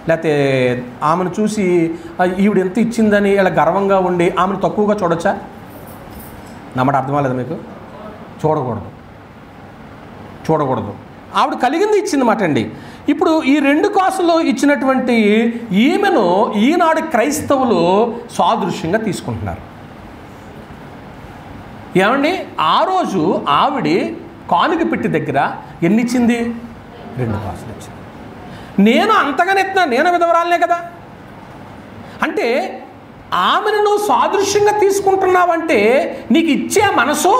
లేకపోతే ఆమెను చూసి ఈవిడ ఎంత ఇచ్చిందని ఇలా గర్వంగా ఉండి ఆమెను తక్కువగా చూడొచ్చా? నమ్మట అర్థం అవ్వలేదు మీకు? చూడకూడదు. ఆవిడ కలిగింది ఇచ్చిందన్నమాట అండి. ఇప్పుడు ఈ 2 కాసులు ఇచ్చినటువంటి ఈమెను ఈనాడు క్రైస్తవులు సాదృశ్యంగా తీసుకుంటున్నారు. ఏమండి, ఆ రోజు ఆవిడ కానుక పెట్టి దగ్గర ఎన్ని ఇచ్చింది? 2 కాసులు ఇచ్చింది. నేను అంతగానే ఎత్తున్నా, నేను విధవరాలనే కదా. అంటే ఆమెను నువ్వు సాదృశ్యంగా తీసుకుంటున్నావంటే నీకు ఇచ్చే మనసు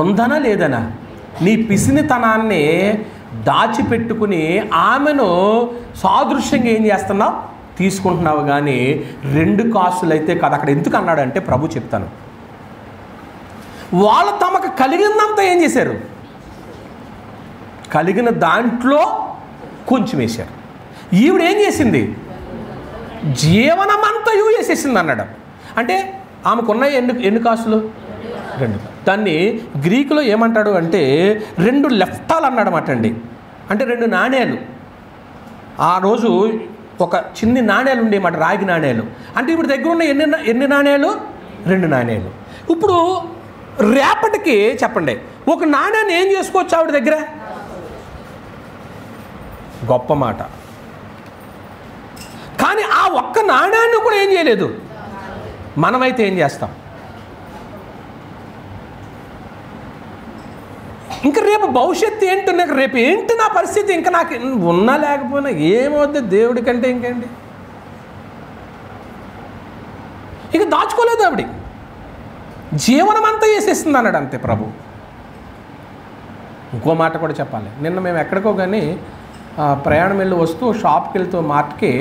ఉందనా లేదనా? నీ పిసినితనాన్ని దాచిపెట్టుకుని ఆమెను సాదృశ్యంగా ఏం చేస్తున్నావు? తీసుకుంటున్నావు. కానీ 2 కాసులు అయితే కదా. అక్కడ ఎందుకు అన్నాడంటే ప్రభు చెప్తాను, వాళ్ళు తమకు కలిగినంత ఏం చేశారు? కలిగిన దాంట్లో కొంచెం వేశారు. ఈవిడ ఏం చేసింది? జీవనమంతయు వేసేసింది అన్నాడు. అంటే ఆమెకున్న ఎన్ని కాసులు? 2. దాన్ని గ్రీకులో ఏమంటాడు అంటే 2 లెఫ్టాలు అన్నాడన్నమాట అండి. అంటే 2 నాణేలు. ఆ రోజు ఒక చిన్ని నాణేలు ఉండేమాట, రాగి నాణేలు. అంటే ఇప్పుడు దగ్గర ఉన్న ఎన్ని నాణేలు? 2 నాణేలు. ఇప్పుడు రేపటికి చెప్పండి, ఒక నాణ్యాన్ని ఏం చేసుకోవచ్చు ఆవిడ దగ్గర? గొప్ప మాట. కానీ ఆ ఒక్క నాణ్యాన్ని కూడా ఏం చేయలేదు. మనమైతే ఏం చేస్తాం? ఇంకా రేపు భవిష్యత్తు ఏంటి, నాకు రేపు ఏంటి నా పరిస్థితి, ఇంకా నాకు ఉన్నా లేకపోయినా ఏమవుద్ది దేవుడి కంటే ఇంకేంటి? ఇక దాచుకోలేదు ఆవిడ, జీవనం అంతా వేసేస్తుంది అన్నాడు అంతే ప్రభు. ఇంకో మాట కూడా చెప్పాలి. నిన్న మేము ఎక్కడికో కానీ ప్రయాణం వెళ్ళి వస్తూ షాప్కి వెళ్తూ మార్ట్కి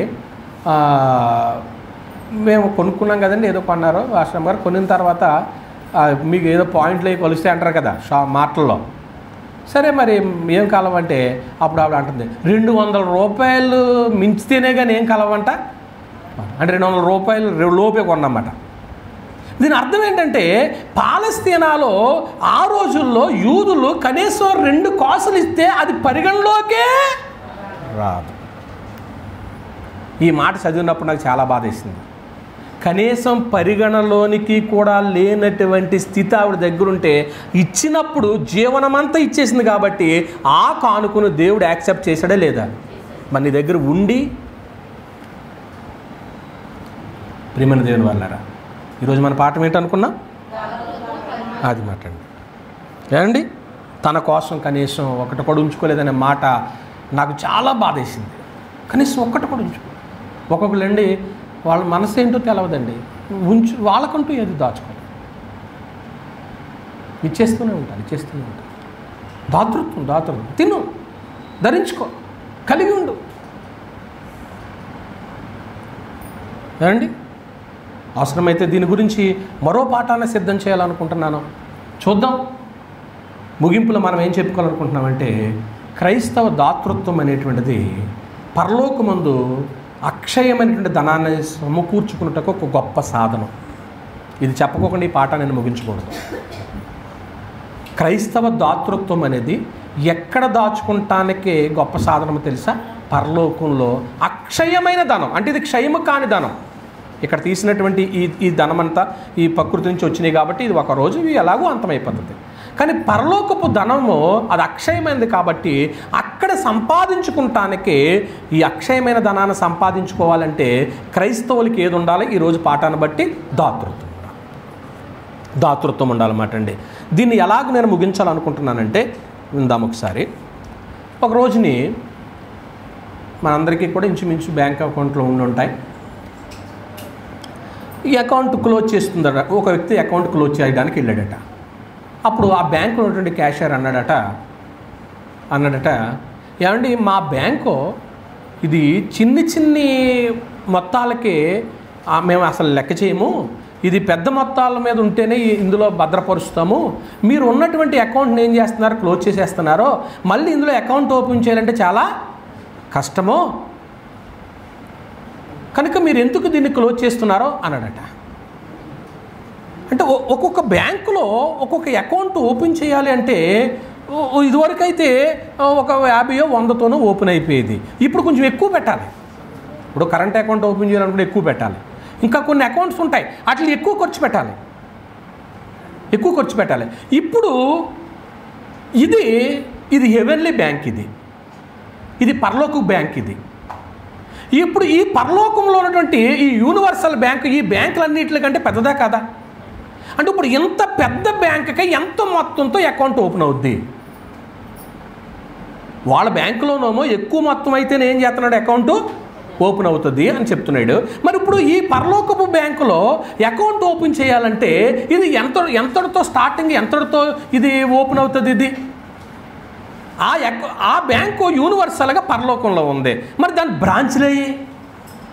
మేము కొనుక్కున్నాం కదండి, ఏదో కొన్నారు ఆశ్రమం గారు. కొనిన తర్వాత మీకు ఏదో పాయింట్లు అవి కొలిస్తే అంటారు కదా మార్ట్లలో. సరే మరి ఏం కలవంటే అప్పుడు ఆవిడ అంటుంది 200 రూపాయలు మించితేనే కానీ ఏం కలవంట అంటే 200 రూపాయలు లోపే కొన్నమాట. దీని అర్థం ఏంటంటే పాలస్తీనాలో ఆ రోజుల్లో యూదులు కనీసం 2 కాసులు ఇస్తే అది పరిగణలోకే రాదు. ఈ మాట చదివినప్పుడు నాకు చాలా బాధ వేసింది. కనీసం పరిగణలోనికి కూడా లేనటువంటి స్థితి ఆవిడ దగ్గరుంటే ఇచ్చినప్పుడు జీవనమంతా ఇచ్చేసింది కాబట్టి ఆ కానుకను దేవుడు యాక్సెప్ట్ చేశాడా లేదా? మరి నీ దగ్గర ఉండి ప్రియమైన దేవుని వాళ్ళారా, ఈరోజు మన పాఠం ఏంటనుకున్నా అది మాట్లాడండి ఏమండి. తన కోసం కనీసం ఒకటి కూడా ఉంచుకోలేదనే మాట నాకు చాలా బాధేసింది. కనీసం ఒక్కటి కూడా ఉంచుకో. ఒక్కొక్కళ్ళండి వాళ్ళ మనసు ఏంటో తెలవదండి, వాళ్ళకంటూ ఏది దాచుకోవాలి, ఇచ్చేస్తూనే ఉంటారు. దాతృత్వం తిను, ధరించుకో, కలిగి ఉండు ఏమండి. అవసరమైతే దీని గురించి మరో పాఠాన్ని సిద్ధం చేయాలనుకుంటున్నాను. చూద్దాం. ముగింపులో మనం ఏం చెప్పుకోవాలనుకుంటున్నామంటే క్రైస్తవ దాతృత్వం అనేటువంటిది పరలోకమందు అక్షయమైనటువంటి ధనాన్ని సమకూర్చుకున్నటకు ఒక గొప్ప సాధనం. ఇది చెప్పకోకుండా ఈ పాఠాన్ని నేను ముగించకూడదు. క్రైస్తవ దాతృత్వం అనేది ఎక్కడ దాచుకుంటానికే గొప్ప సాధనము తెలుసా? పరలోకంలో అక్షయమైన ధనం. అంటే ఇది క్షయము కాని ధనం. ఇక్కడ తీసినటువంటి ఈ ధనమంతా ఈ ప్రకృతి నుంచి వచ్చినాయి కాబట్టి ఇది ఒక రోజు ఇవి ఎలాగో అంతమైపోతుంది. కానీ పరలోకపు ధనము అది అక్షయమైనది కాబట్టి అక్కడ సంపాదించుకుంటానికి ఈ అక్షయమైన ధనాన్ని సంపాదించుకోవాలంటే క్రైస్తవులకి ఏది ఉండాలి? ఈరోజు పాఠాన్ని బట్టి దాతృత్వం ఉండాలన్నమాట అండి. దీన్ని ఎలాగ నేను ముగించాలనుకుంటున్నానంటే విందాం ఒకసారి. ఒక రోజుని మనందరికీ కూడా ఇంచుమించు బ్యాంక్ అకౌంట్లో ఉండుంటాయి. ఈ అకౌంట్ క్లోజ్ చేస్తుందట. ఒక వ్యక్తి అకౌంట్ క్లోజ్ చేయడానికి వెళ్ళాడట. అప్పుడు ఆ బ్యాంకులో ఉన్నటువంటి క్యాషియర్ అన్నాడట ఏమండి మా బ్యాంకు ఇది చిన్ని మొత్తాలకే మేము అసలు లెక్క చేయము, ఇది పెద్ద మొత్తాల మీద ఉంటేనే ఇందులో భద్రపరుస్తాము. మీరు ఉన్నటువంటి అకౌంట్ని ఏం చేస్తున్నారు? క్లోజ్ చేసేస్తున్నారో, మళ్ళీ ఇందులో అకౌంట్ ఓపెన్ చేయాలంటే చాలా కష్టము, కనుక మీరు ఎందుకు దీన్ని క్లోజ్ చేస్తున్నారో అన్నాడట. అంటే ఒక్కొక్క బ్యాంకులో ఒక్కొక్క అకౌంట్ ఓపెన్ చేయాలి అంటే ఇదివరకైతే ఒక 50-100తోనూ ఓపెన్ అయిపోయేది. ఇప్పుడు కొంచెం ఎక్కువ పెట్టాలి. ఇప్పుడు కరెంట్ అకౌంట్ ఓపెన్ చేయాలనుకుంటే ఎక్కువ పెట్టాలి. ఇంకా కొన్ని అకౌంట్స్ ఉంటాయి, అట్లా ఎక్కువ ఖర్చు పెట్టాలి. ఇప్పుడు ఇది హెవెన్లీ బ్యాంక్, ఇది పరలోక బ్యాంక్. ఇప్పుడు ఈ పరలోకంలో ఉన్నటువంటి ఈ యూనివర్సల్ బ్యాంక్ ఈ బ్యాంకులన్నింటికంటే పెద్దదా కదా? అంటే ఇప్పుడు ఎంత పెద్ద బ్యాంకుకి ఎంత మొత్తంతో అకౌంట్ ఓపెన్ అవుద్ది? వాళ్ళ బ్యాంకులోనేమో ఎక్కువ మొత్తం అయితేనే ఏం చేస్తున్నాడు? అకౌంట్ ఓపెన్ అవుతుంది అని చెప్తున్నాడు. మరి ఇప్పుడు ఈ పరలోకపు బ్యాంకులో అకౌంట్ ఓపెన్ చేయాలంటే ఇది ఎంతటితో స్టార్టింగ్, ఎంతటితో ఇది ఓపెన్ అవుతుంది? ఇది ఆ బ్యాంకు యూనివర్సల్గా పరలోకంలో ఉంది. మరి దాని బ్రాంచ్లే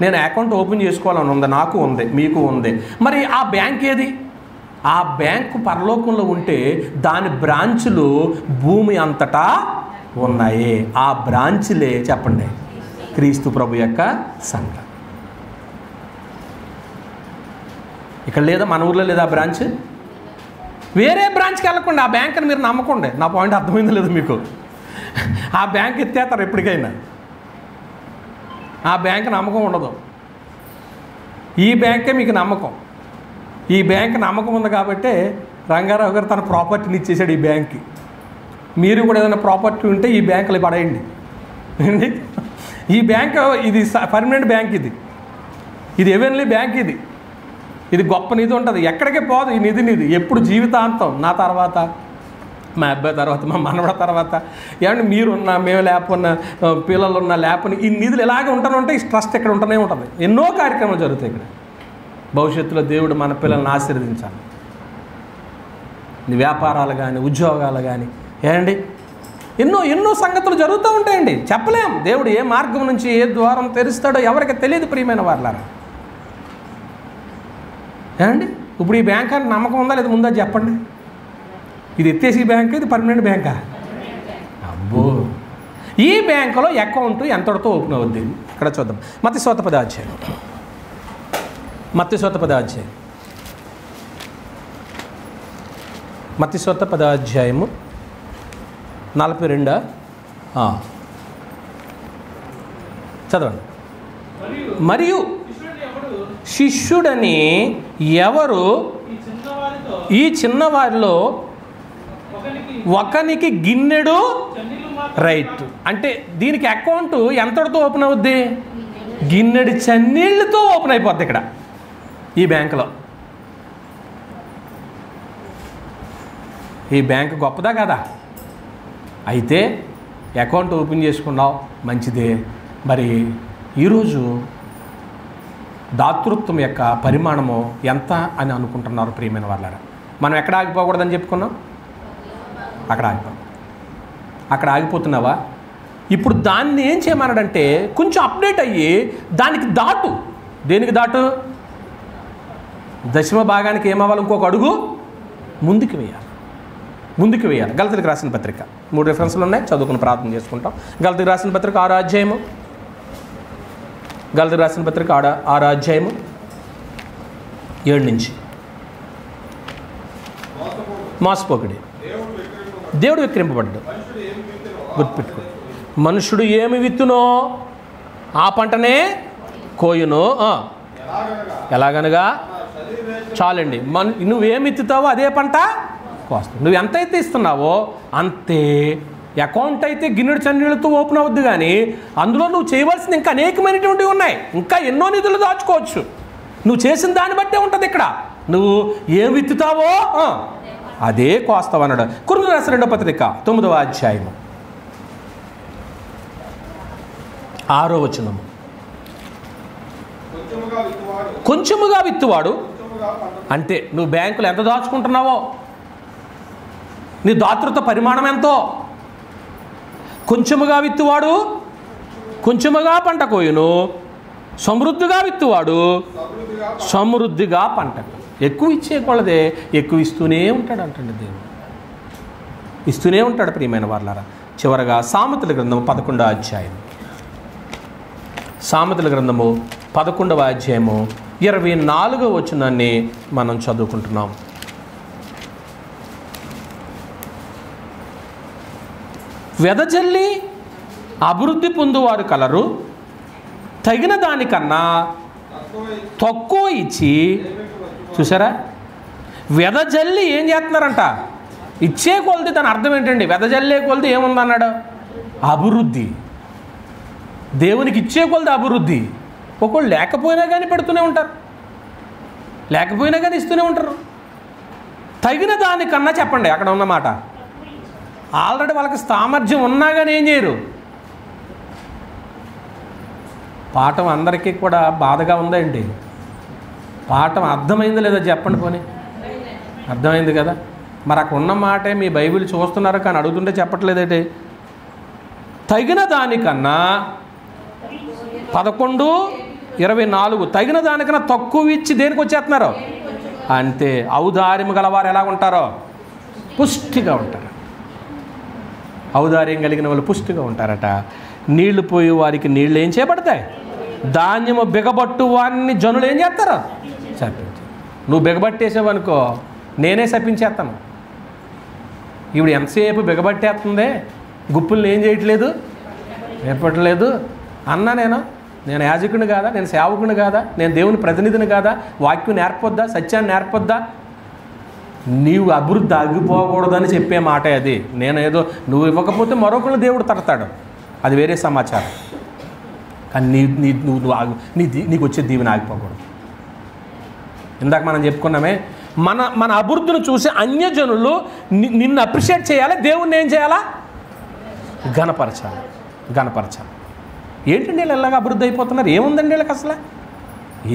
నేను అకౌంట్ ఓపెన్ చేసుకోవాలని ఉంది, నాకు ఉంది, మీకు ఉంది. మరి ఆ బ్యాంక్ ఏది? ఆ బ్యాంకు పరలోకంలో ఉంటే దాని బ్రాంచులు భూమి అంతటా ఉన్నాయి. ఆ బ్రాంచ్లే చెప్పండి క్రీస్తు ప్రభు యొక్క సంఘం. ఇక్కడ లేదా? మన ఊర్లో లేదా బ్రాంచ్? వేరే బ్రాంచ్కి వెళ్ళకుండా ఆ బ్యాంకుని మీరు నమ్మకండి. నా పాయింట్ అర్థమైందో లేదు మీకు? ఆ బ్యాంక్ ఎత్తేస్తారు ఎప్పటికైనా. ఆ బ్యాంక్ నమ్మకం ఉండదు. ఈ బ్యాంకే మీకు నమ్మకం. ఈ బ్యాంక్ నమ్మకం ఉంది కాబట్టి రంగారావు గారు తన ప్రాపర్టీని ఇచ్చేసాడు ఈ బ్యాంక్కి. మీరు కూడా ఏదైనా ప్రాపర్టీ ఉంటే ఈ బ్యాంకులో పడేయండి. ఈ బ్యాంక్ ఇది పర్మనెంట్ బ్యాంక్, ఇది హెవెన్లీ బ్యాంక్. ఇది గొప్ప నిధి ఉంటుంది, ఎక్కడికే పోదు ఈ నిధి ఎప్పుడు జీవితాంతం. నా తర్వాత, మా అబ్బాయి తర్వాత, మా మనవడ తర్వాత, ఏమంటే మీరున్నా, మేము లేకున్నా, పిల్లలున్నా లేకపోయినా ఈ నిధులు ఇలాగే ఉంటూనే ఈ ట్రస్ట్ ఇక్కడ ఉంటూనే ఉంటుంది. ఎన్నో కార్యక్రమాలు జరుగుతాయి ఇక్కడ. భవిష్యత్తులో దేవుడు మన పిల్లల్ని ఆశీర్వదించాలి. వ్యాపారాలు కానీ, ఉద్యోగాలు కానీ, ఏమండి ఎన్నో ఎన్నో సంగతులు జరుగుతూ ఉంటాయండి. చెప్పలేం దేవుడు ఏ మార్గం నుంచి ఏ ద్వారం తెరుస్తాడో ఎవరికి తెలియదు ప్రియమైన వాళ్ళారా. ఏమండి ఇప్పుడు ఈ బ్యాంక్ అని నమ్మకం ఉందా లేదా ముందా చెప్పండి. ఇది ఎత్తేసి బ్యాంక్, ఇది పర్మనెంట్ బ్యాంకా? అబ్బో, ఈ బ్యాంకులో అకౌంట్ ఎంతటితో ఓపెన్ అవుద్ది ఇక్కడ చూద్దాం. మత్తయి 10వ అధ్యాయం, మత్తయి 10వ అధ్యాయం, మత్తయి 10వ అధ్యాయము 42 చదవండి. మరియు శిష్యుడని ఎవరు ఈ చిన్నవారిలో ఒకనికి గిన్నెడు, రైట్, అంటే దీనికి అకౌంట్ ఎంతటితో ఓపెన్ అవుద్ది? గిన్నెడు చన్నీళ్ళతో ఓపెన్ అయిపోద్ది ఇక్కడ ఈ బ్యాంకులో. ఈ బ్యాంకు గొప్పదా కదా? అయితే అకౌంట్ ఓపెన్ చేసుకున్నావు, మంచిదే. మరి ఈరోజు దాతృత్వం యొక్క పరిమాణము ఎంత అని అనుకుంటున్నారు ప్రియమైన వాళ్ళారా? మనం ఎక్కడ ఆగిపోకూడదని చెప్పుకున్నాం? అక్కడ ఆగిపోతున్నావా? ఇప్పుడు దాన్ని ఏం చేయమన్నాడంటే కొంచెం అప్డేట్ అయ్యి దానికి దాటు. దేనికి దాటు? దశమ భాగానికి ఏమవ్వాలి? ఇంకొక అడుగు ముందుకు వేయాలి. గలతీలకు రాసిన పత్రిక 3 రెఫరెన్స్లు ఉన్నాయి, చదువుకుని ప్రార్థన చేసుకుంటాం. గలతీలకు రాసిన పత్రిక 6వ అధ్యాయము, గలతీలకు రాసిన పత్రిక 6వ అధ్యాయము 7 నుంచి. మోసపోకుడి, దేవుడు విక్రింపబడ్డాడు. గుర్తుపెట్టుకో, మనుషుడు ఏమి విత్తునో ఆ పంటనే కోయును. ఎలాగనగా చాలండి, నువ్వేమి విత్తుతావో అదే పంట కోస్తావు. నువ్వు ఎంతైతే ఇస్తున్నావో అంతే. అకౌంట్ అయితే గిన్నెడు చన్నీళ్ళతో ఓపెన్ అవుద్ది, కానీ అందులో నువ్వు చేయవలసింది ఇంకా అనేకమైనటువంటివి ఉన్నాయి. ఇంకా ఎన్నో నిధులు దాచుకోవచ్చు. నువ్వు చేసిన దాన్ని బట్టే ఉంటుంది. ఇక్కడ నువ్వు ఏం విత్తుతావో అదే కోస్తావు అన్నాడు. కొరింథీయులకు రాసిన 2వ పత్రిక 9వ అధ్యాయము 6వ వచనము. కొంచెముగా విత్తువాడు అంటే నువ్వు బ్యాంకులో ఎంత దాచుకుంటున్నావో, నీ దాతృత్వ పరిమాణం ఎంతో. కొంచెముగా విత్తువాడు కొంచెముగా పంట కోయును, సమృద్ధిగా విత్తువాడు సమృద్ధిగా పంట. ఎక్కువ ఇచ్చే కొలదే ఎక్కువ ఇస్తూనే ఉంటాడు అంటండి దేవుడు. ఇస్తూనే ఉంటాడు ప్రియమైన వాళ్ళారా. చివరగా సామెతల గ్రంథము 11వ అధ్యాయం, సామెతల గ్రంథము 11వ అధ్యాయము 24వ వచనాన్ని మనం చదువుకుంటున్నాం. వెదజల్లి అభివృద్ధి పొందువారు కలరు, తగిన దానికన్నా తక్కువ ఇచ్చి. చూసారా, వెదజల్లి ఏం చేస్తున్నారంట? ఇచ్చే కొలది. దాని అర్థం ఏంటండి? వెదజల్లే కొలది ఏముందన్నాడు? అభివృద్ధి. దేవునికి ఇచ్చే కొలది అభివృద్ధి. ఒకళ్ళు లేకపోయినా కానీ పెడుతూనే ఉంటారు, లేకపోయినా కానీ ఇస్తూనే ఉంటారు. తగిన దానికన్నా చెప్పండి అక్కడ ఉన్నమాట. ఆల్రెడీ వాళ్ళకి సామర్థ్యం ఉన్నా కానీ ఏం చేయరు. పాఠం అందరికీ కూడా బాధగా ఉందండి. పాఠం అర్థమైంది లేదా చెప్పండి. పోనీ అర్థమైంది కదా? మరి అక్కడ ఉన్న మాటే మీ బైబిల్ చూస్తున్నారు కానీ అడుగుతుంటే చెప్పట్లేదేంటి? తగిన దానికన్నా 11:24 తగిన దానికన్నా తక్కువ ఇచ్చి దేనికి వచ్చేస్తున్నారు అంటే ఔదార్యం గలవారు ఎలా ఉంటారో పుష్టిగా ఉంటారు. ఔదార్యం కలిగిన వాళ్ళు పుష్టిగా ఉంటారట. నీళ్లు పోయి వారికి నీళ్ళు ఏం చేయబడతాయి? ధాన్యము బిగబట్టు వారిని జనులు ఏం చేస్తారు? శపించి. నువ్వు బిగబట్టేసావనుకో నేనే శపించేస్తాను. ఇప్పుడు ఎంతసేపు బిగబట్టేస్తుందే, గుప్పుల్ని ఏం చేయట్లేదు, ఏర్పడలేదు అన్నా. నేను యాజకుని కాదా? నేను సేవకుని కాదా? నేను దేవుని ప్రతినిధిని కాదా? వాక్యం నేర్పొద్దా? సత్యాన్ని నేర్పొద్దా? నీవు అభివృద్ధి ఆగిపోకూడదని చెప్పే మాట అది. నేను ఏదో నువ్వు ఇవ్వకపోతే మరొకరు దేవుడు తడతాడు, అది వేరే సమాచారం. కానీ నీకు వచ్చే దీవెన ఆగిపోకూడదు. ఇందాక మనం చెప్పుకున్నామే, మన అభివృద్ధిని చూసి అన్యజనులు నిన్ను అప్రిషియేట్ చేయాలి, దేవుణ్ణి ఏం చేయాలా? ఘనపరచాలి. ఏంటండి వీళ్ళు ఎలాగ అభివృద్ధి అయిపోతున్నారు? ఏముందండి వీళ్ళకి అసలు?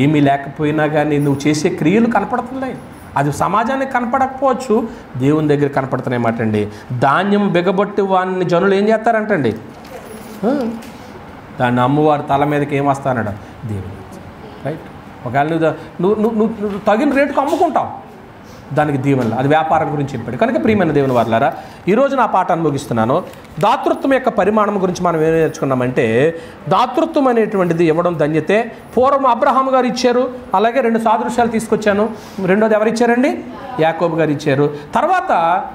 ఏమీ లేకపోయినా కానీ నువ్వు చేసే క్రియలు కనపడుతున్నాయి. అది సమాజానికి కనపడకపోవచ్చు, దేవుని దగ్గర కనపడుతున్నాయన్నమాట అండి. ధాన్యం బిగబొట్టి వాడిని జనులు ఏం చేస్తారంటండి, దాన్ని అమ్మవారి తల మీదకి ఏం వస్తానడ దేవుడు. రైట్, ఒకవేళ నువ్వు తగిన రేటుకు అమ్ముకుంటావు, దానికి దీవెనలు, అది వ్యాపారం గురించి చెప్పాడు. కనుక ప్రియమైన దేవుని వారలారా, ఈరోజు నా పాఠాన్ని ముగిస్తున్నాను. దాతృత్వం యొక్క పరిమాణం గురించి మనం ఏం నేర్చుకున్నామంటే, దాతృత్వం అనేటువంటిది ఇవ్వడం ధన్యతే. పూర్వం అబ్రహాం గారు ఇచ్చారు, అలాగే 2 సాదృశ్యాలు తీసుకొచ్చాను. రెండోది ఎవరు ఇచ్చారండి, యాకోబు గారు ఇచ్చారు. తర్వాత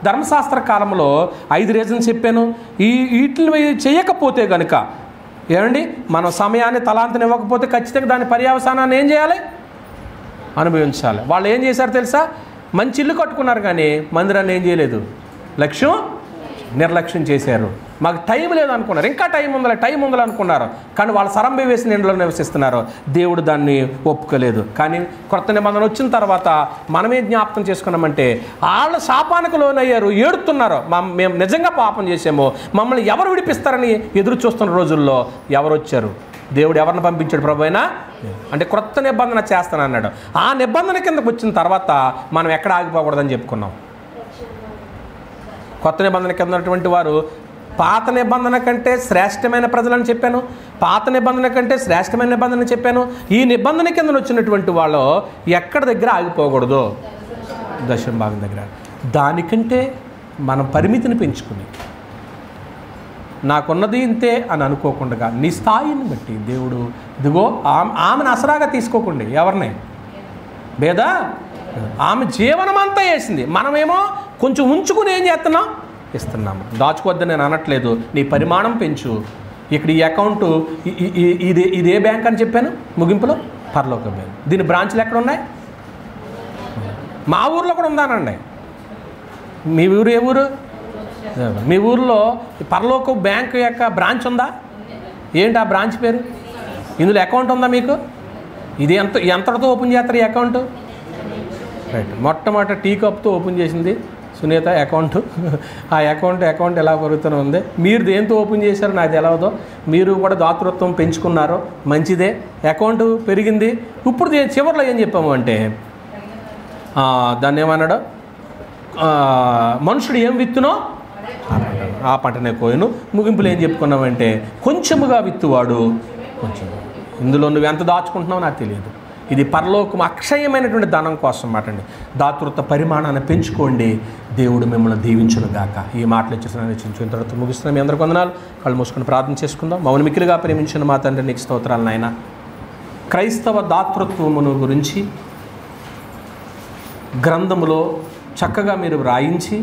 ధర్మశాస్త్ర కాలంలో 5 రీజన్స్ చెప్పాను. వీటిని చేయకపోతే కనుక ఏమండి, మన సమయాన్ని తలాంతని ఇవ్వకపోతే ఖచ్చితంగా దాని పర్యవసానాన్ని ఏం చేయాలి, అనుభవించాలి. వాళ్ళు ఏం చేశారు తెలుసా, మంచి ఇల్లు కట్టుకున్నారు కానీ మందిరాన్ని ఏం చేయలేదు, నిర్లక్ష్యం చేశారు. మాకు టైం లేదు అనుకున్నారు, ఇంకా టైం ఉందలే అనుకున్నారు, కానీ వాళ్ళు సరంబి వేసిన ఇంట్లో నివసిస్తున్నారు. దేవుడు దాన్ని ఒప్పుకోలేదు. కానీ కొత్త నిబంధన వచ్చిన తర్వాత మనమే జ్ఞాపకం చేసుకున్నామంటే, వాళ్ళ శాపానికి లోనయ్యారు, ఏడుతున్నారు, మేము నిజంగా పాపం చేసాము, మమ్మల్ని ఎవరు విడిపిస్తారని ఎదురు చూస్తున్న రోజుల్లో ఎవరు వచ్చారు, దేవుడు ఎవరిని పంపించాడు, ప్రభు అయినా అంటే క్రొత్త నిబంధన చేస్తానన్నాడు. ఆ నిబంధన కిందకు వచ్చిన తర్వాత మనం ఎక్కడ ఆగిపోకూడదని చెప్పుకున్నాం. కొత్త నిబంధన కింద ఉన్నటువంటి వారు పాత నిబంధన కంటే శ్రేష్టమైన ప్రజలని చెప్పాను, పాత నిబంధన కంటే శ్రేష్టమైన నిబంధన చెప్పాను. ఈ నిబంధన కింద వచ్చినటువంటి వాళ్ళు ఎక్కడి దగ్గర ఆగిపోకూడదు, దశమ భాగం దగ్గర. దానికంటే మనం పరిమితిని పెంచుకుని నాకున్నది ఇంతే అని అనుకోకుండా నీ స్థాయిని బట్టి దేవుడు ఇదిగో ఆమెను అసరాగా తీసుకోకండి, ఎవరిని భేదా, ఆమె జీవనం అంతా వేసింది, మనమేమో కొంచెం ఉంచుకుని ఏం చేస్తున్నాం, ఇస్తున్నాము. దాచుకోవద్దని నేను అనట్లేదు, నీ పరిమాణం పెంచు. ఇక్కడ ఈ అకౌంటు ఇదే బ్యాంక్ అని చెప్పాను ముగింపులో, పరలోక బ్యాంక్. దీని బ్రాంచ్లు ఎక్కడ ఉన్నాయి, మా ఊర్లో కూడా ఉందానండి. మీ ఊరు ఏ ఊరు, మీ ఊర్లో పరలోక బ్యాంక్ యొక్క బ్రాంచ్ ఉందా, ఏంటి ఆ బ్రాంచ్ పేరు, ఇందులో అకౌంట్ ఉందా మీకు, ఇది ఎంతటితో ఓపెన్ చేస్తారు ఈ అకౌంట్, రైట్, మొట్టమొదటి టీ కప్తో ఓపెన్ చేసింది సునీత అకౌంట్. ఆ అకౌంట్ ఎలా పెరుగుతూనే ఉంది. మీరు దేంతో ఓపెన్ చేశారో నాకు తెలియదు, మీరు కూడా దాతృత్వం పెంచుకున్నారు, మంచిదే, అకౌంట్ పెరిగింది. ఇప్పుడు చివరిలో ఏం చెప్పాము అంటే, దాన్ని ఏమన్నాడు, మనుషుడు ఏం విత్తునో ఆ పంటనే కోయను. ముగింపులు ఏం చెప్పుకున్నామంటే, కొంచెముగా విత్తువాడు కొంచెం. ఇందులో నువ్వు ఎంత దాచుకుంటున్నావో నాకు తెలియదు. ఇది పరలోకం అక్షయమైనటువంటి ధనం కోసం మాట అండి. దాతృత్వ పరిమాణాన్ని పెంచుకోండి, దేవుడు మిమ్మల్ని దీవించునుగాక. ఈ మాటలు ఇచ్చిన తర్వాత ముగిస్తున్నాం. మీ అందరికీ వందనాలు. కళ్ళు మూసుకొని ప్రార్థన చేసుకుందాం. మమ్మల్ని మిక్కిలిగా ప్రేమించిన మా తండ్రి నీకు స్తోత్రాలు నాయన. క్రైస్తవ దాతృత్వమును గురించి గ్రంథములో చక్కగా మీరు వ్రాయించి,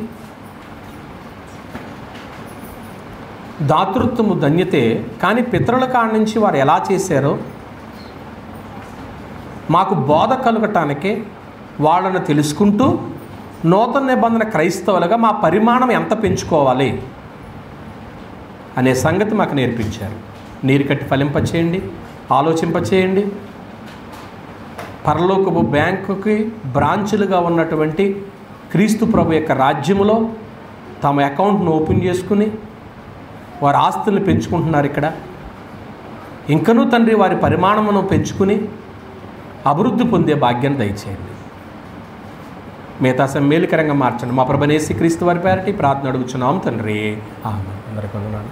దాతృత్వము ధన్యతే, కానీ పితరుల కాడి నుంచి వారు ఎలా చేశారో మాకు బోధ కలగటానికే వాళ్ళను తెలుసుకుంటూ నూతన నిబంధన క్రైస్తవులుగా మా పరిమాణం ఎంత పెంచుకోవాలి అనే సంగతి మాకు నేర్పించారు. నీరు కట్టి ఫలింపచేయండి, ఆలోచింపచేయండి. పరలోకపు బ్యాంకుకి బ్రాంచులుగా ఉన్నటువంటి క్రీస్తు ప్రభు యొక్క రాజ్యములో తమ అకౌంట్ను ఓపెన్ చేసుకుని వారి ఆస్తులను పెంచుకుంటున్నారు. ఇక్కడ ఇంకనూ తండ్రి వారి పరిమాణమును పెంచుకుని అభివృద్ధి పొందే భాగ్యాన్ని దయచేయండి. మిగతా మేలుకరంగా మార్చండి. మా ప్రభువైన యేసు క్రీస్తు వారి పేరటి ప్రార్థన అడుగుచున్నాం తండ్రి, ఆమేన్. అందరికీ వందనాలు.